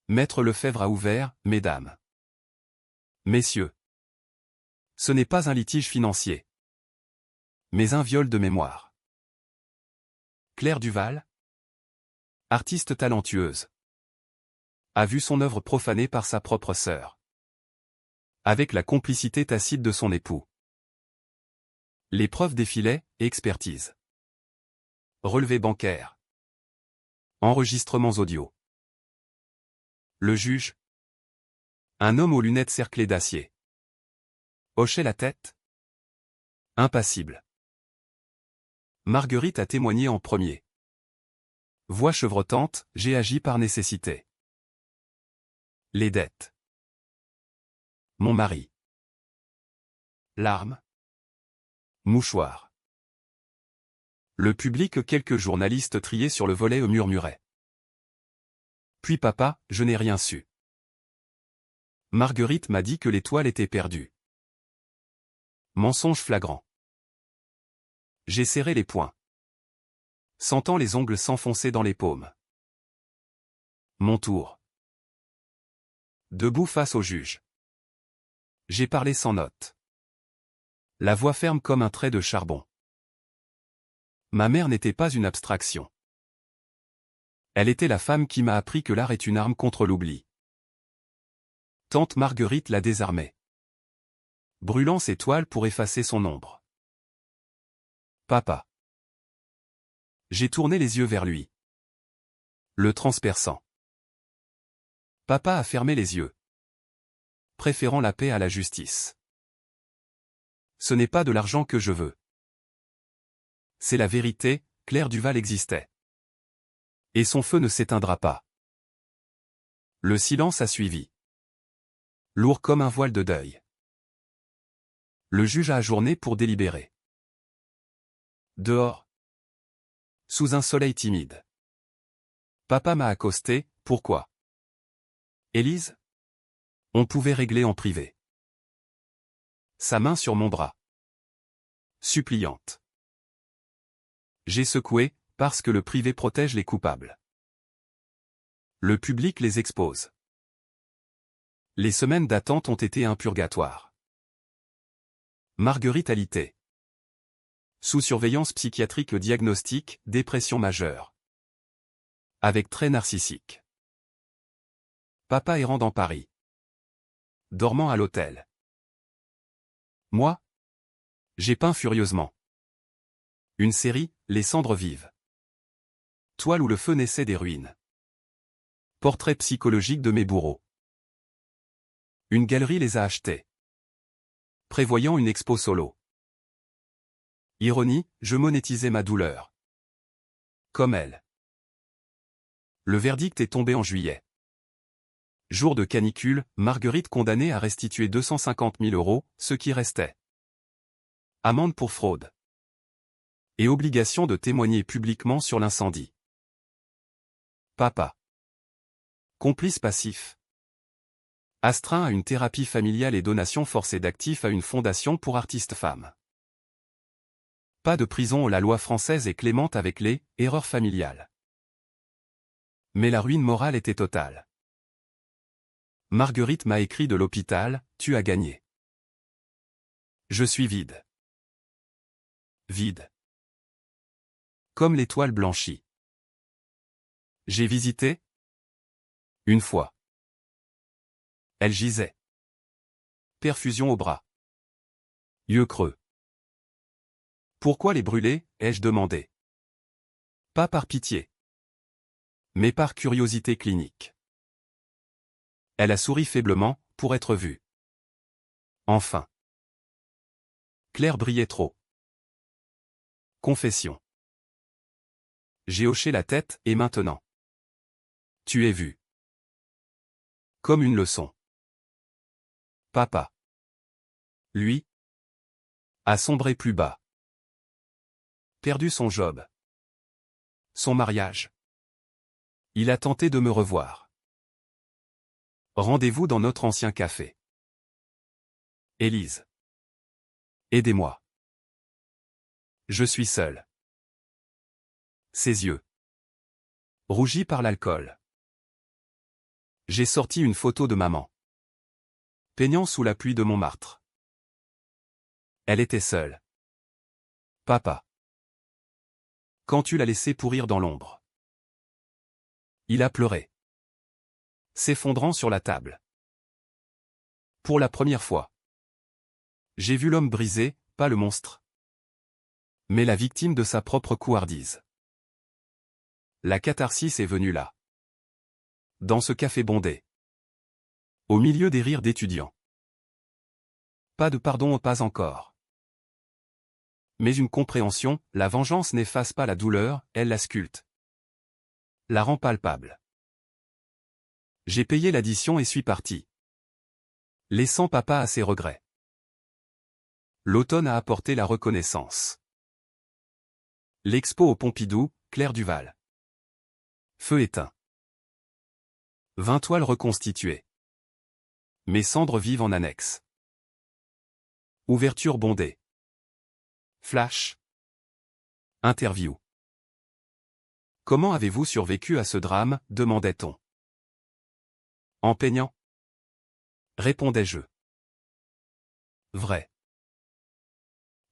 Maître Lefebvre a ouvert, mesdames. Messieurs. Ce n'est pas un litige financier. Mais un viol de mémoire. Claire Duval. Artiste talentueuse. A vu son œuvre profanée par sa propre sœur. Avec la complicité tacite de son époux. Les preuves défilaient, expertise. Relevé bancaire. Enregistrements audio. Le juge. Un homme aux lunettes cerclées d'acier. Hochait la tête. Impassible. Marguerite a témoigné en premier. Voix chevrotante, j'ai agi par nécessité. Les dettes. Mon mari. Larmes. Mouchoir. Le public, quelques journalistes triés sur le volet murmuraient. Puis papa, je n'ai rien su. Marguerite m'a dit que l'étoile était perdue. Mensonge flagrant. J'ai serré les poings. Sentant les ongles s'enfoncer dans les paumes. Mon tour. Debout face au juge. J'ai parlé sans note. La voix ferme comme un trait de charbon. Ma mère n'était pas une abstraction. Elle était la femme qui m'a appris que l'art est une arme contre l'oubli. Tante Marguerite l'a désarmée. Brûlant ses toiles pour effacer son ombre. Papa. J'ai tourné les yeux vers lui. Le transperçant. Papa a fermé les yeux. Préférant la paix à la justice. Ce n'est pas de l'argent que je veux. C'est la vérité, Claire Duval existait. Et son feu ne s'éteindra pas. Le silence a suivi. Lourd comme un voile de deuil. Le juge a ajourné pour délibérer. Dehors. Sous un soleil timide. Papa m'a accosté, pourquoi? Élise? On pouvait régler en privé. Sa main sur mon bras. Suppliante. J'ai secoué, parce que le privé protège les coupables. Le public les expose. Les semaines d'attente ont été un purgatoire. Marguerite alité. Sous surveillance psychiatrique diagnostic, dépression majeure. Avec trait narcissique. Papa errant dans Paris. Dormant à l'hôtel. Moi? J'ai peint furieusement. Une série, Les cendres vives. Toile où le feu naissait des ruines. Portrait psychologique de mes bourreaux. Une galerie les a achetés. Prévoyant une expo solo. Ironie, je monétisais ma douleur. Comme elle. Le verdict est tombé en juillet. Jour de canicule, Marguerite condamnée à restituer 250 000 €, ce qui restait. Amende pour fraude. Et obligation de témoigner publiquement sur l'incendie. Papa. Complice passif. Astreint à une thérapie familiale et donation forcée d'actifs à une fondation pour artistes femmes. Pas de prison, la loi française est clémente avec les « erreurs familiales ». Mais la ruine morale était totale. Marguerite m'a écrit de l'hôpital, tu as gagné. Je suis vide. Vide. Comme l'étoile blanchie. J'ai visité? Une fois. Elle gisait. Perfusion au bras. Yeux creux. Pourquoi les brûler, ai-je demandé. Pas par pitié. Mais par curiosité clinique. Elle a souri faiblement, pour être vue. Enfin. Claire brillait trop. Confession. J'ai hoché la tête, et maintenant. Tu es vu. Comme une leçon. Papa. Lui. A sombré plus bas. Perdu son job. Son mariage. Il a tenté de me revoir. Rendez-vous dans notre ancien café. Élise. Aidez-moi. Je suis seul. Ses yeux. Rougis par l'alcool. J'ai sorti une photo de maman. Peignant sous la pluie de Montmartre. Elle était seule. Papa. Quand tu l'as laissé pourrir dans l'ombre. Il a pleuré. S'effondrant sur la table. Pour la première fois. J'ai vu l'homme brisé, pas le monstre. Mais la victime de sa propre couardise. La catharsis est venue là. Dans ce café bondé. Au milieu des rires d'étudiants. Pas de pardon, pas encore. Mais une compréhension, la vengeance n'efface pas la douleur, elle la sculpte. La rend palpable. J'ai payé l'addition et suis parti. Laissant papa à ses regrets. L'automne a apporté la reconnaissance. L'expo au Pompidou, Claire Duval. Feu éteint. 20 toiles reconstituées. Mes cendres vivent en annexe. Ouverture bondée. Flash. Interview. Comment avez-vous survécu à ce drame, demandait-on. En peignant. Répondais-je. Vrai.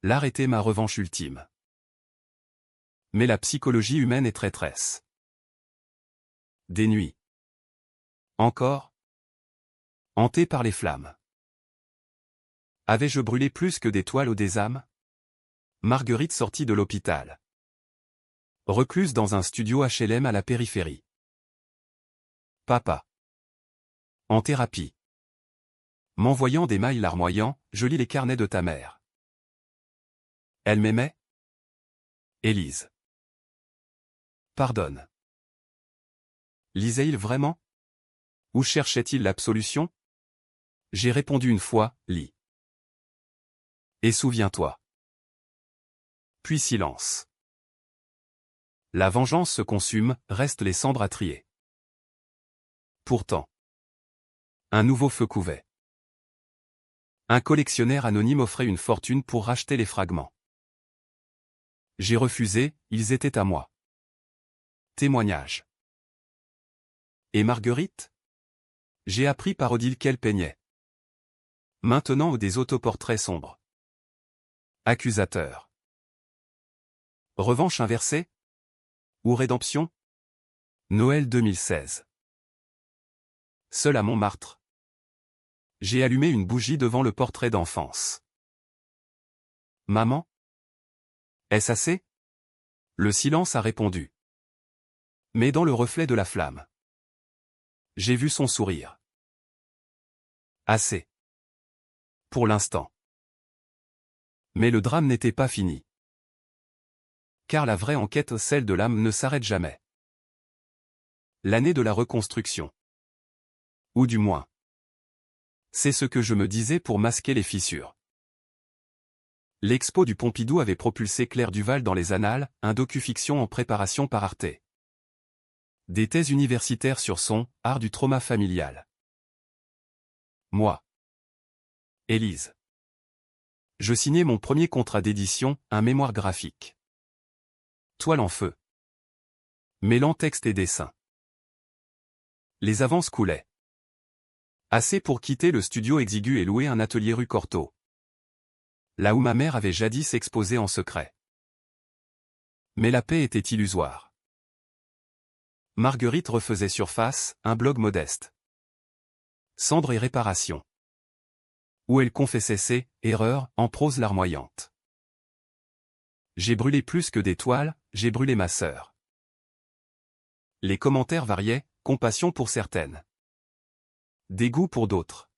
L'art était ma revanche ultime. Mais la psychologie humaine est traîtresse. Des nuits. Encore. Hanté par les flammes. Avais-je brûlé plus que des toiles ou des âmes? Marguerite sortit de l'hôpital. Recluse dans un studio HLM à la périphérie. Papa. En thérapie. M'envoyant des mails larmoyants, je lis les carnets de ta mère. Elle m'aimait? Élise. Pardonne. Lisait-il vraiment? Où cherchait-il l'absolution? J'ai répondu une fois, lis. Et souviens-toi. Puis silence. La vengeance se consume, restent les cendres à trier. Pourtant. Un nouveau feu couvait. Un collectionneur anonyme offrait une fortune pour racheter les fragments. J'ai refusé, ils étaient à moi. Témoignage. Et Marguerite? J'ai appris par Odile qu'elle peignait. Maintenant des autoportraits sombres. Accusateur. Revanche inversée? Ou rédemption? Noël 2016. Seul à Montmartre. J'ai allumé une bougie devant le portrait d'enfance. Maman? Est-ce assez? Le silence a répondu. Mais dans le reflet de la flamme. J'ai vu son sourire. Assez. Pour l'instant. Mais le drame n'était pas fini. Car la vraie enquête, celle de l'âme, ne s'arrête jamais. L'année de la reconstruction. Ou du moins. C'est ce que je me disais pour masquer les fissures. L'expo du Pompidou avait propulsé Claire Duval dans les annales, un docu-fiction en préparation par Arte. Des thèses universitaires sur son « art du trauma familial ». Moi. Élise. Je signais mon premier contrat d'édition, un mémoire graphique. Toile en feu. Mêlant texte et dessin. Les avances coulaient. Assez pour quitter le studio exigu et louer un atelier rue Cortot. Là où ma mère avait jadis exposé en secret. Mais la paix était illusoire. Marguerite refaisait surface, un blog modeste. Cendre et réparation. Où elle confessait ses erreurs, en prose larmoyante. J'ai brûlé plus que des toiles, j'ai brûlé ma sœur. Les commentaires variaient, compassion pour certaines. Dégoût pour d'autres.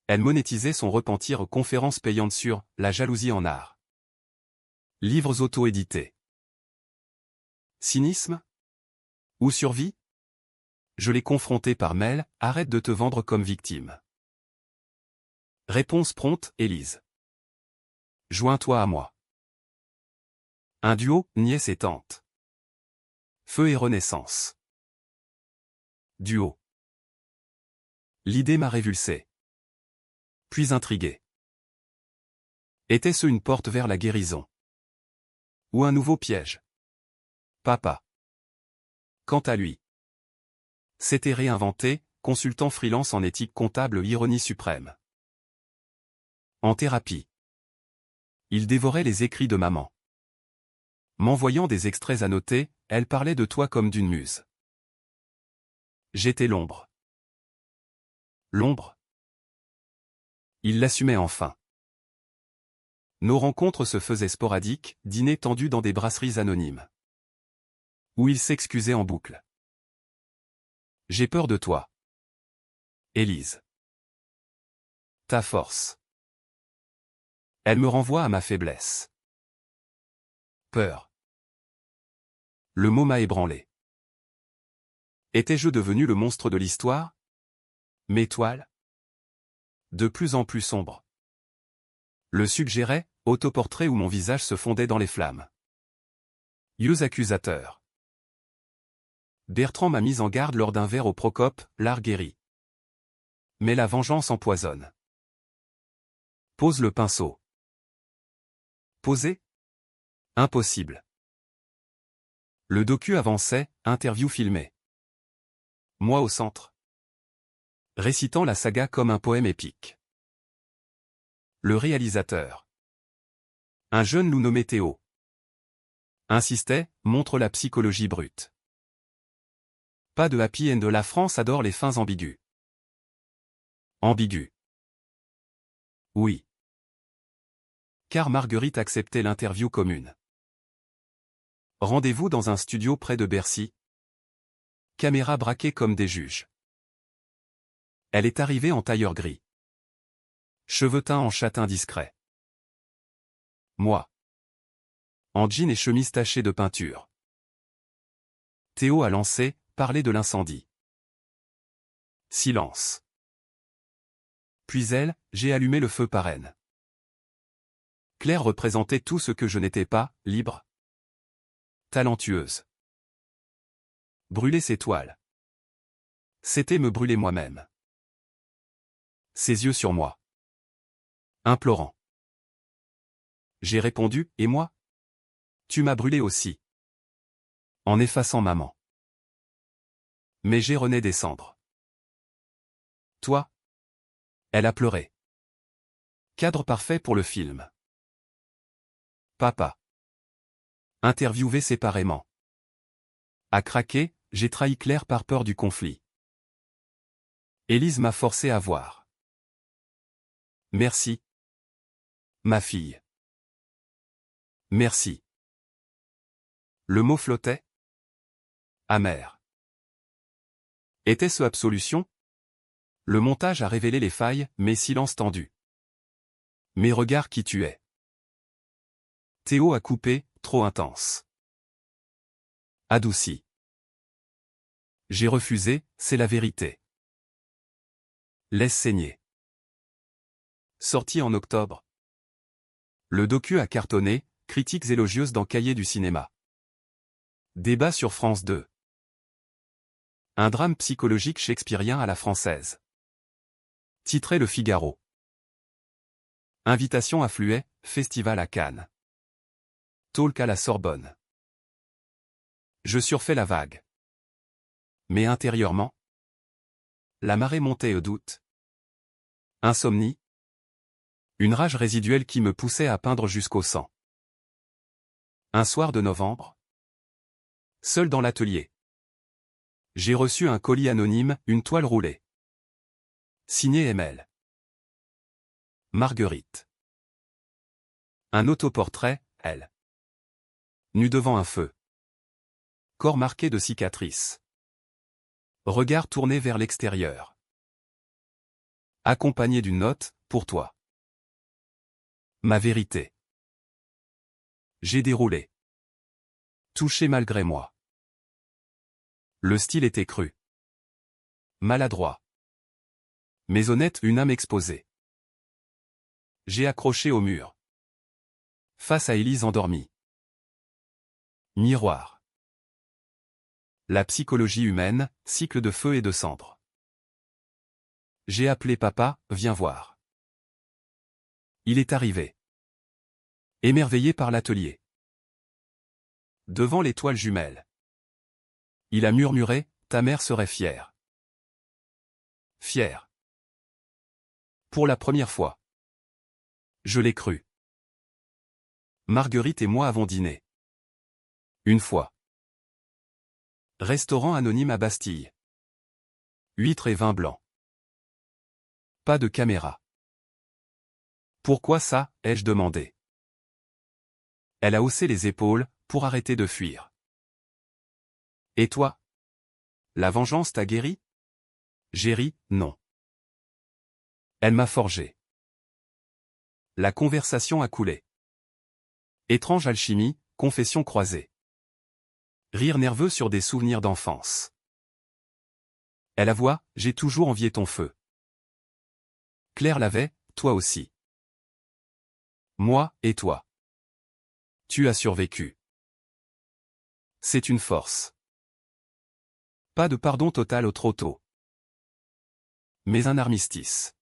Elle monétisait son repentir aux conférences payantes sur « La jalousie en art ». Livres auto-édités. Cynisme? Ou survie? Je l'ai confronté par mail, arrête de te vendre comme victime. Réponse prompte, Élise. Joins-toi à moi. Un duo, nièce et tante. Feu et renaissance. Duo. L'idée m'a révulsé. Puis intrigué. Était-ce une porte vers la guérison? Ou un nouveau piège? Papa. Quant à lui. S'était réinventé, consultant freelance en éthique comptable, ironie suprême. En thérapie. Il dévorait les écrits de maman. M'envoyant des extraits à noter, elle parlait de toi comme d'une muse. J'étais l'ombre. L'ombre? Il l'assumait enfin. Nos rencontres se faisaient sporadiques, dîners tendus dans des brasseries anonymes. Où il s'excusait en boucle. J'ai peur de toi. Élise. Ta force. Elle me renvoie à ma faiblesse. Peur. Le mot m'a ébranlé. Étais-je devenu le monstre de l'histoire? Mes toiles? De plus en plus sombres. Le suggérait, autoportrait où mon visage se fondait dans les flammes. Yeux accusateurs. Bertrand m'a mis en garde lors d'un verre au Procope, l'art guérit. Mais la vengeance empoisonne. Pose le pinceau. Poser? Impossible. Le docu avançait, interview filmée. Moi au centre. Récitant la saga comme un poème épique. Le réalisateur. Un jeune loup nommé Théo. Insistait, montre la psychologie brute. Pas de happy end, la France adore les fins ambiguës. Ambigu. Oui. Car Marguerite acceptait l'interview commune. Rendez-vous dans un studio près de Bercy. Caméra braquée comme des juges. Elle est arrivée en tailleur gris. Cheveux teints en châtain discret. Moi. En jean et chemise tachée de peinture. Théo a lancé, parler de l'incendie. Silence. Puis elle, j'ai allumé le feu parraine. Claire représentait tout ce que je n'étais pas, libre. Talentueuse. Brûler ses toiles. C'était me brûler moi-même. Ses yeux sur moi. Implorant. J'ai répondu, et moi? Tu m'as brûlé aussi. En effaçant maman. Mais j'ai rené des cendres. Toi? Elle a pleuré. Cadre parfait pour le film. Papa. Interviewé séparément. A craqué, j'ai trahi Claire par peur du conflit. Élise m'a forcé à voir. Merci. Ma fille. Merci. Le mot flottait. Amer. Était-ce absolution? Le montage a révélé les failles, mes silences tendus. Mes regards qui tuaient. Théo a coupé, trop intense. Adouci. J'ai refusé, c'est la vérité. Laisse saigner. Sorti en octobre. Le docu a cartonné, critiques élogieuses dans Cahiers du cinéma. Débat sur France 2. Un drame psychologique shakespearien à la française. Titré Le Figaro. Invitation à Fluet, festival à Cannes. Talk à la Sorbonne. Je surfais la vague. Mais intérieurement, la marée montait au doute. Insomnie. Une rage résiduelle qui me poussait à peindre jusqu'au sang. Un soir de novembre. Seul dans l'atelier. J'ai reçu un colis anonyme, une toile roulée. Signé ML. Marguerite. Un autoportrait, elle. Nue devant un feu. Corps marqué de cicatrices. Regard tourné vers l'extérieur. Accompagné d'une note, pour toi. Ma vérité. J'ai déroulé. Touché malgré moi. Le style était cru. Maladroit. Mais honnête, une âme exposée. J'ai accroché au mur. Face à Élise endormie. Miroir. La psychologie humaine, cycle de feu et de cendre. J'ai appelé papa, viens voir. Il est arrivé. Émerveillé par l'atelier. Devant les toiles jumelles. Il a murmuré, ta mère serait fière. Fière. Pour la première fois. Je l'ai cru. Marguerite et moi avons dîné. Une fois. Restaurant anonyme à Bastille. Huîtres et vin blanc. Pas de caméra. Pourquoi ça, ai-je demandé. Elle a haussé les épaules, pour arrêter de fuir. Et toi? La vengeance t'a guéri? J'ai ri, non. Elle m'a forgé. La conversation a coulé. Étrange alchimie, confession croisée. Rire nerveux sur des souvenirs d'enfance. Elle avoua, j'ai toujours envié ton feu. Claire l'avait, toi aussi. Moi, et toi. Tu as survécu. C'est une force. Pas de pardon total au trop tôt. Mais un armistice.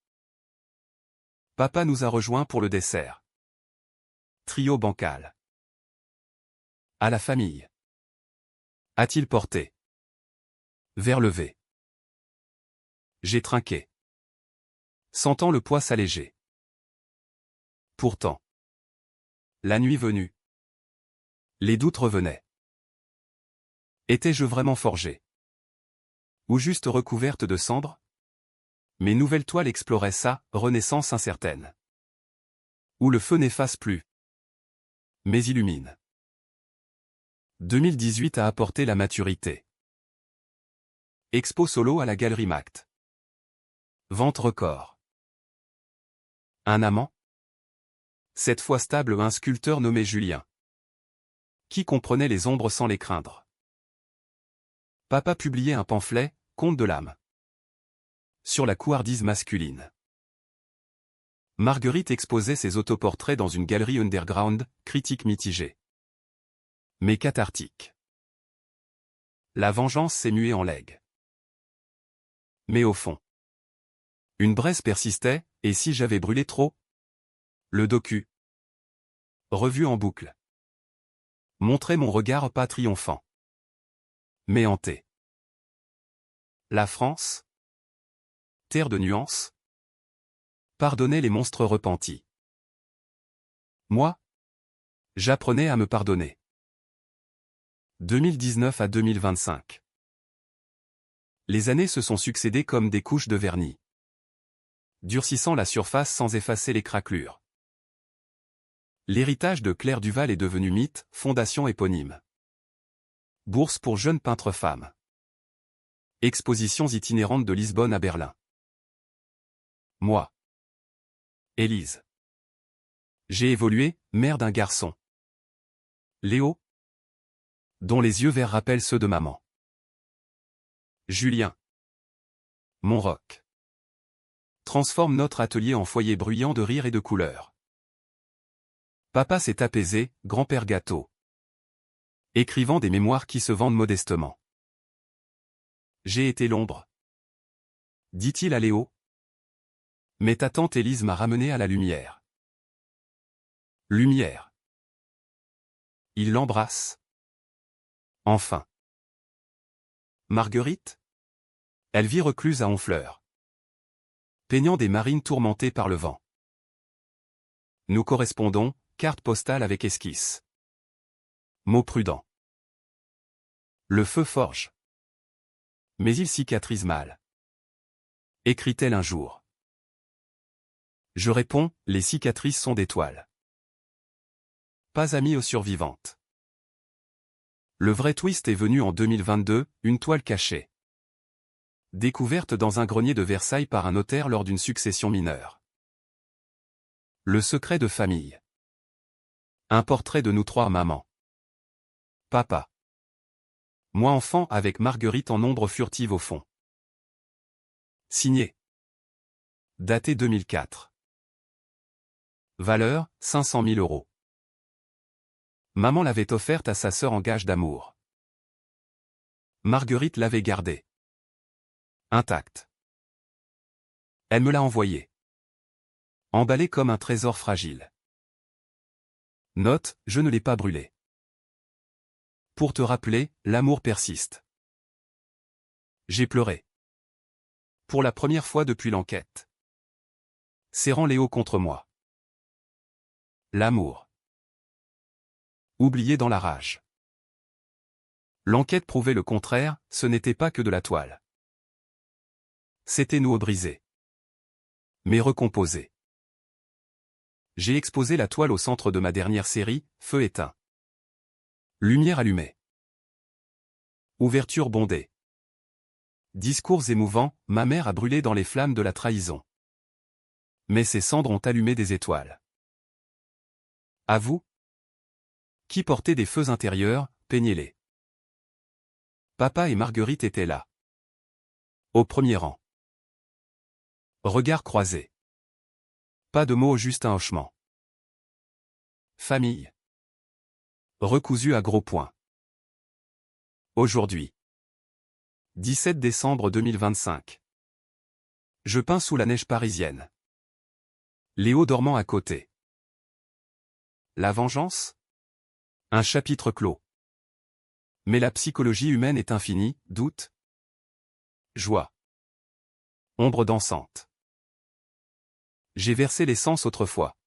Papa nous a rejoints pour le dessert. Trio bancal. À la famille. A-t-il porté? Vers levé. J'ai trinqué. Sentant le poids s'alléger. Pourtant. La nuit venue. Les doutes revenaient. Étais-je vraiment forgé? Ou juste recouverte de cendres? Mes nouvelles toiles exploraient sa renaissance incertaine. Où le feu n'efface plus. Mais illumine. 2018 a apporté la maturité. Expo solo à la Galerie Mact. Vente record. Un amant? Cette fois stable, un sculpteur nommé Julien. Qui comprenait les ombres sans les craindre. Papa publiait un pamphlet, Conte de l'âme. Sur la couardise masculine. Marguerite exposait ses autoportraits dans une galerie underground, critique mitigée. Mais cathartique. La vengeance s'est muée en legs. Mais au fond. Une braise persistait, et si j'avais brûlé trop? Le docu. Revu en boucle. Montrait mon regard pas triomphant. Mais hanté. La France? Terre de nuances? Pardonnait les monstres repentis. Moi? J'apprenais à me pardonner. 2019 à 2025. Les années se sont succédées comme des couches de vernis. Durcissant la surface sans effacer les craquelures. L'héritage de Claire Duval est devenu mythe, fondation éponyme. Bourse pour jeunes peintres femmes. Expositions itinérantes de Lisbonne à Berlin. Moi. Élise. J'ai évolué, mère d'un garçon. Léo. Dont les yeux verts rappellent ceux de maman. Julien. Montroc. Transforme notre atelier en foyer bruyant de rire et de couleurs. Papa s'est apaisé, grand-père gâteau. Écrivant des mémoires qui se vendent modestement. J'ai été l'ombre. Dit-il à Léo. Mais ta tante Élise m'a ramené à la lumière. Lumière. Il l'embrasse. Enfin. Marguerite? Elle vit recluse à Honfleur. Peignant des marines tourmentées par le vent. Nous correspondons, carte postale avec esquisse. Mot prudent. Le feu forge. Mais il cicatrise mal. Écrit-elle un jour. Je réponds, les cicatrices sont des toiles. Pas amis aux survivantes. Le vrai twist est venu en 2022, une toile cachée. Découverte dans un grenier de Versailles par un notaire lors d'une succession mineure. Le secret de famille. Un portrait de nous trois mamans. Papa. Moi enfant avec Marguerite en ombre furtive au fond. Signé. Daté 2004. Valeur, 500 000 €. Maman l'avait offerte à sa sœur en gage d'amour. Marguerite l'avait gardée. Intacte. Elle me l'a envoyée. Emballée comme un trésor fragile. Note, je ne l'ai pas brûlée. Pour te rappeler, l'amour persiste. J'ai pleuré. Pour la première fois depuis l'enquête. Serrant Léo contre moi. L'amour. Oublié dans la rage. L'enquête prouvait le contraire, ce n'était pas que de la toile. C'était nous brisé. Mais recomposé. J'ai exposé la toile au centre de ma dernière série, Feu éteint. Lumière allumée. Ouverture bondée. Discours émouvants, ma mère a brûlé dans les flammes de la trahison. Mais ses cendres ont allumé des étoiles. À vous? Qui portait des feux intérieurs, peignez-les. Papa et Marguerite étaient là. Au premier rang. Regards croisés. Pas de mots, juste un hochement. Famille. Recousu à gros points. Aujourd'hui. 17 décembre 2025. Je peins sous la neige parisienne. Léo dormant à côté. La vengeance? Un chapitre clos. Mais la psychologie humaine est infinie, doute. Joie. Ombre dansante. J'ai versé l'essence autrefois.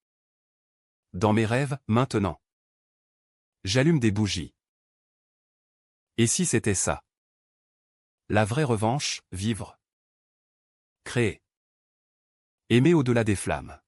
Dans mes rêves, maintenant. J'allume des bougies. Et si c'était ça? La vraie revanche, vivre. Créer. Aimer au-delà des flammes.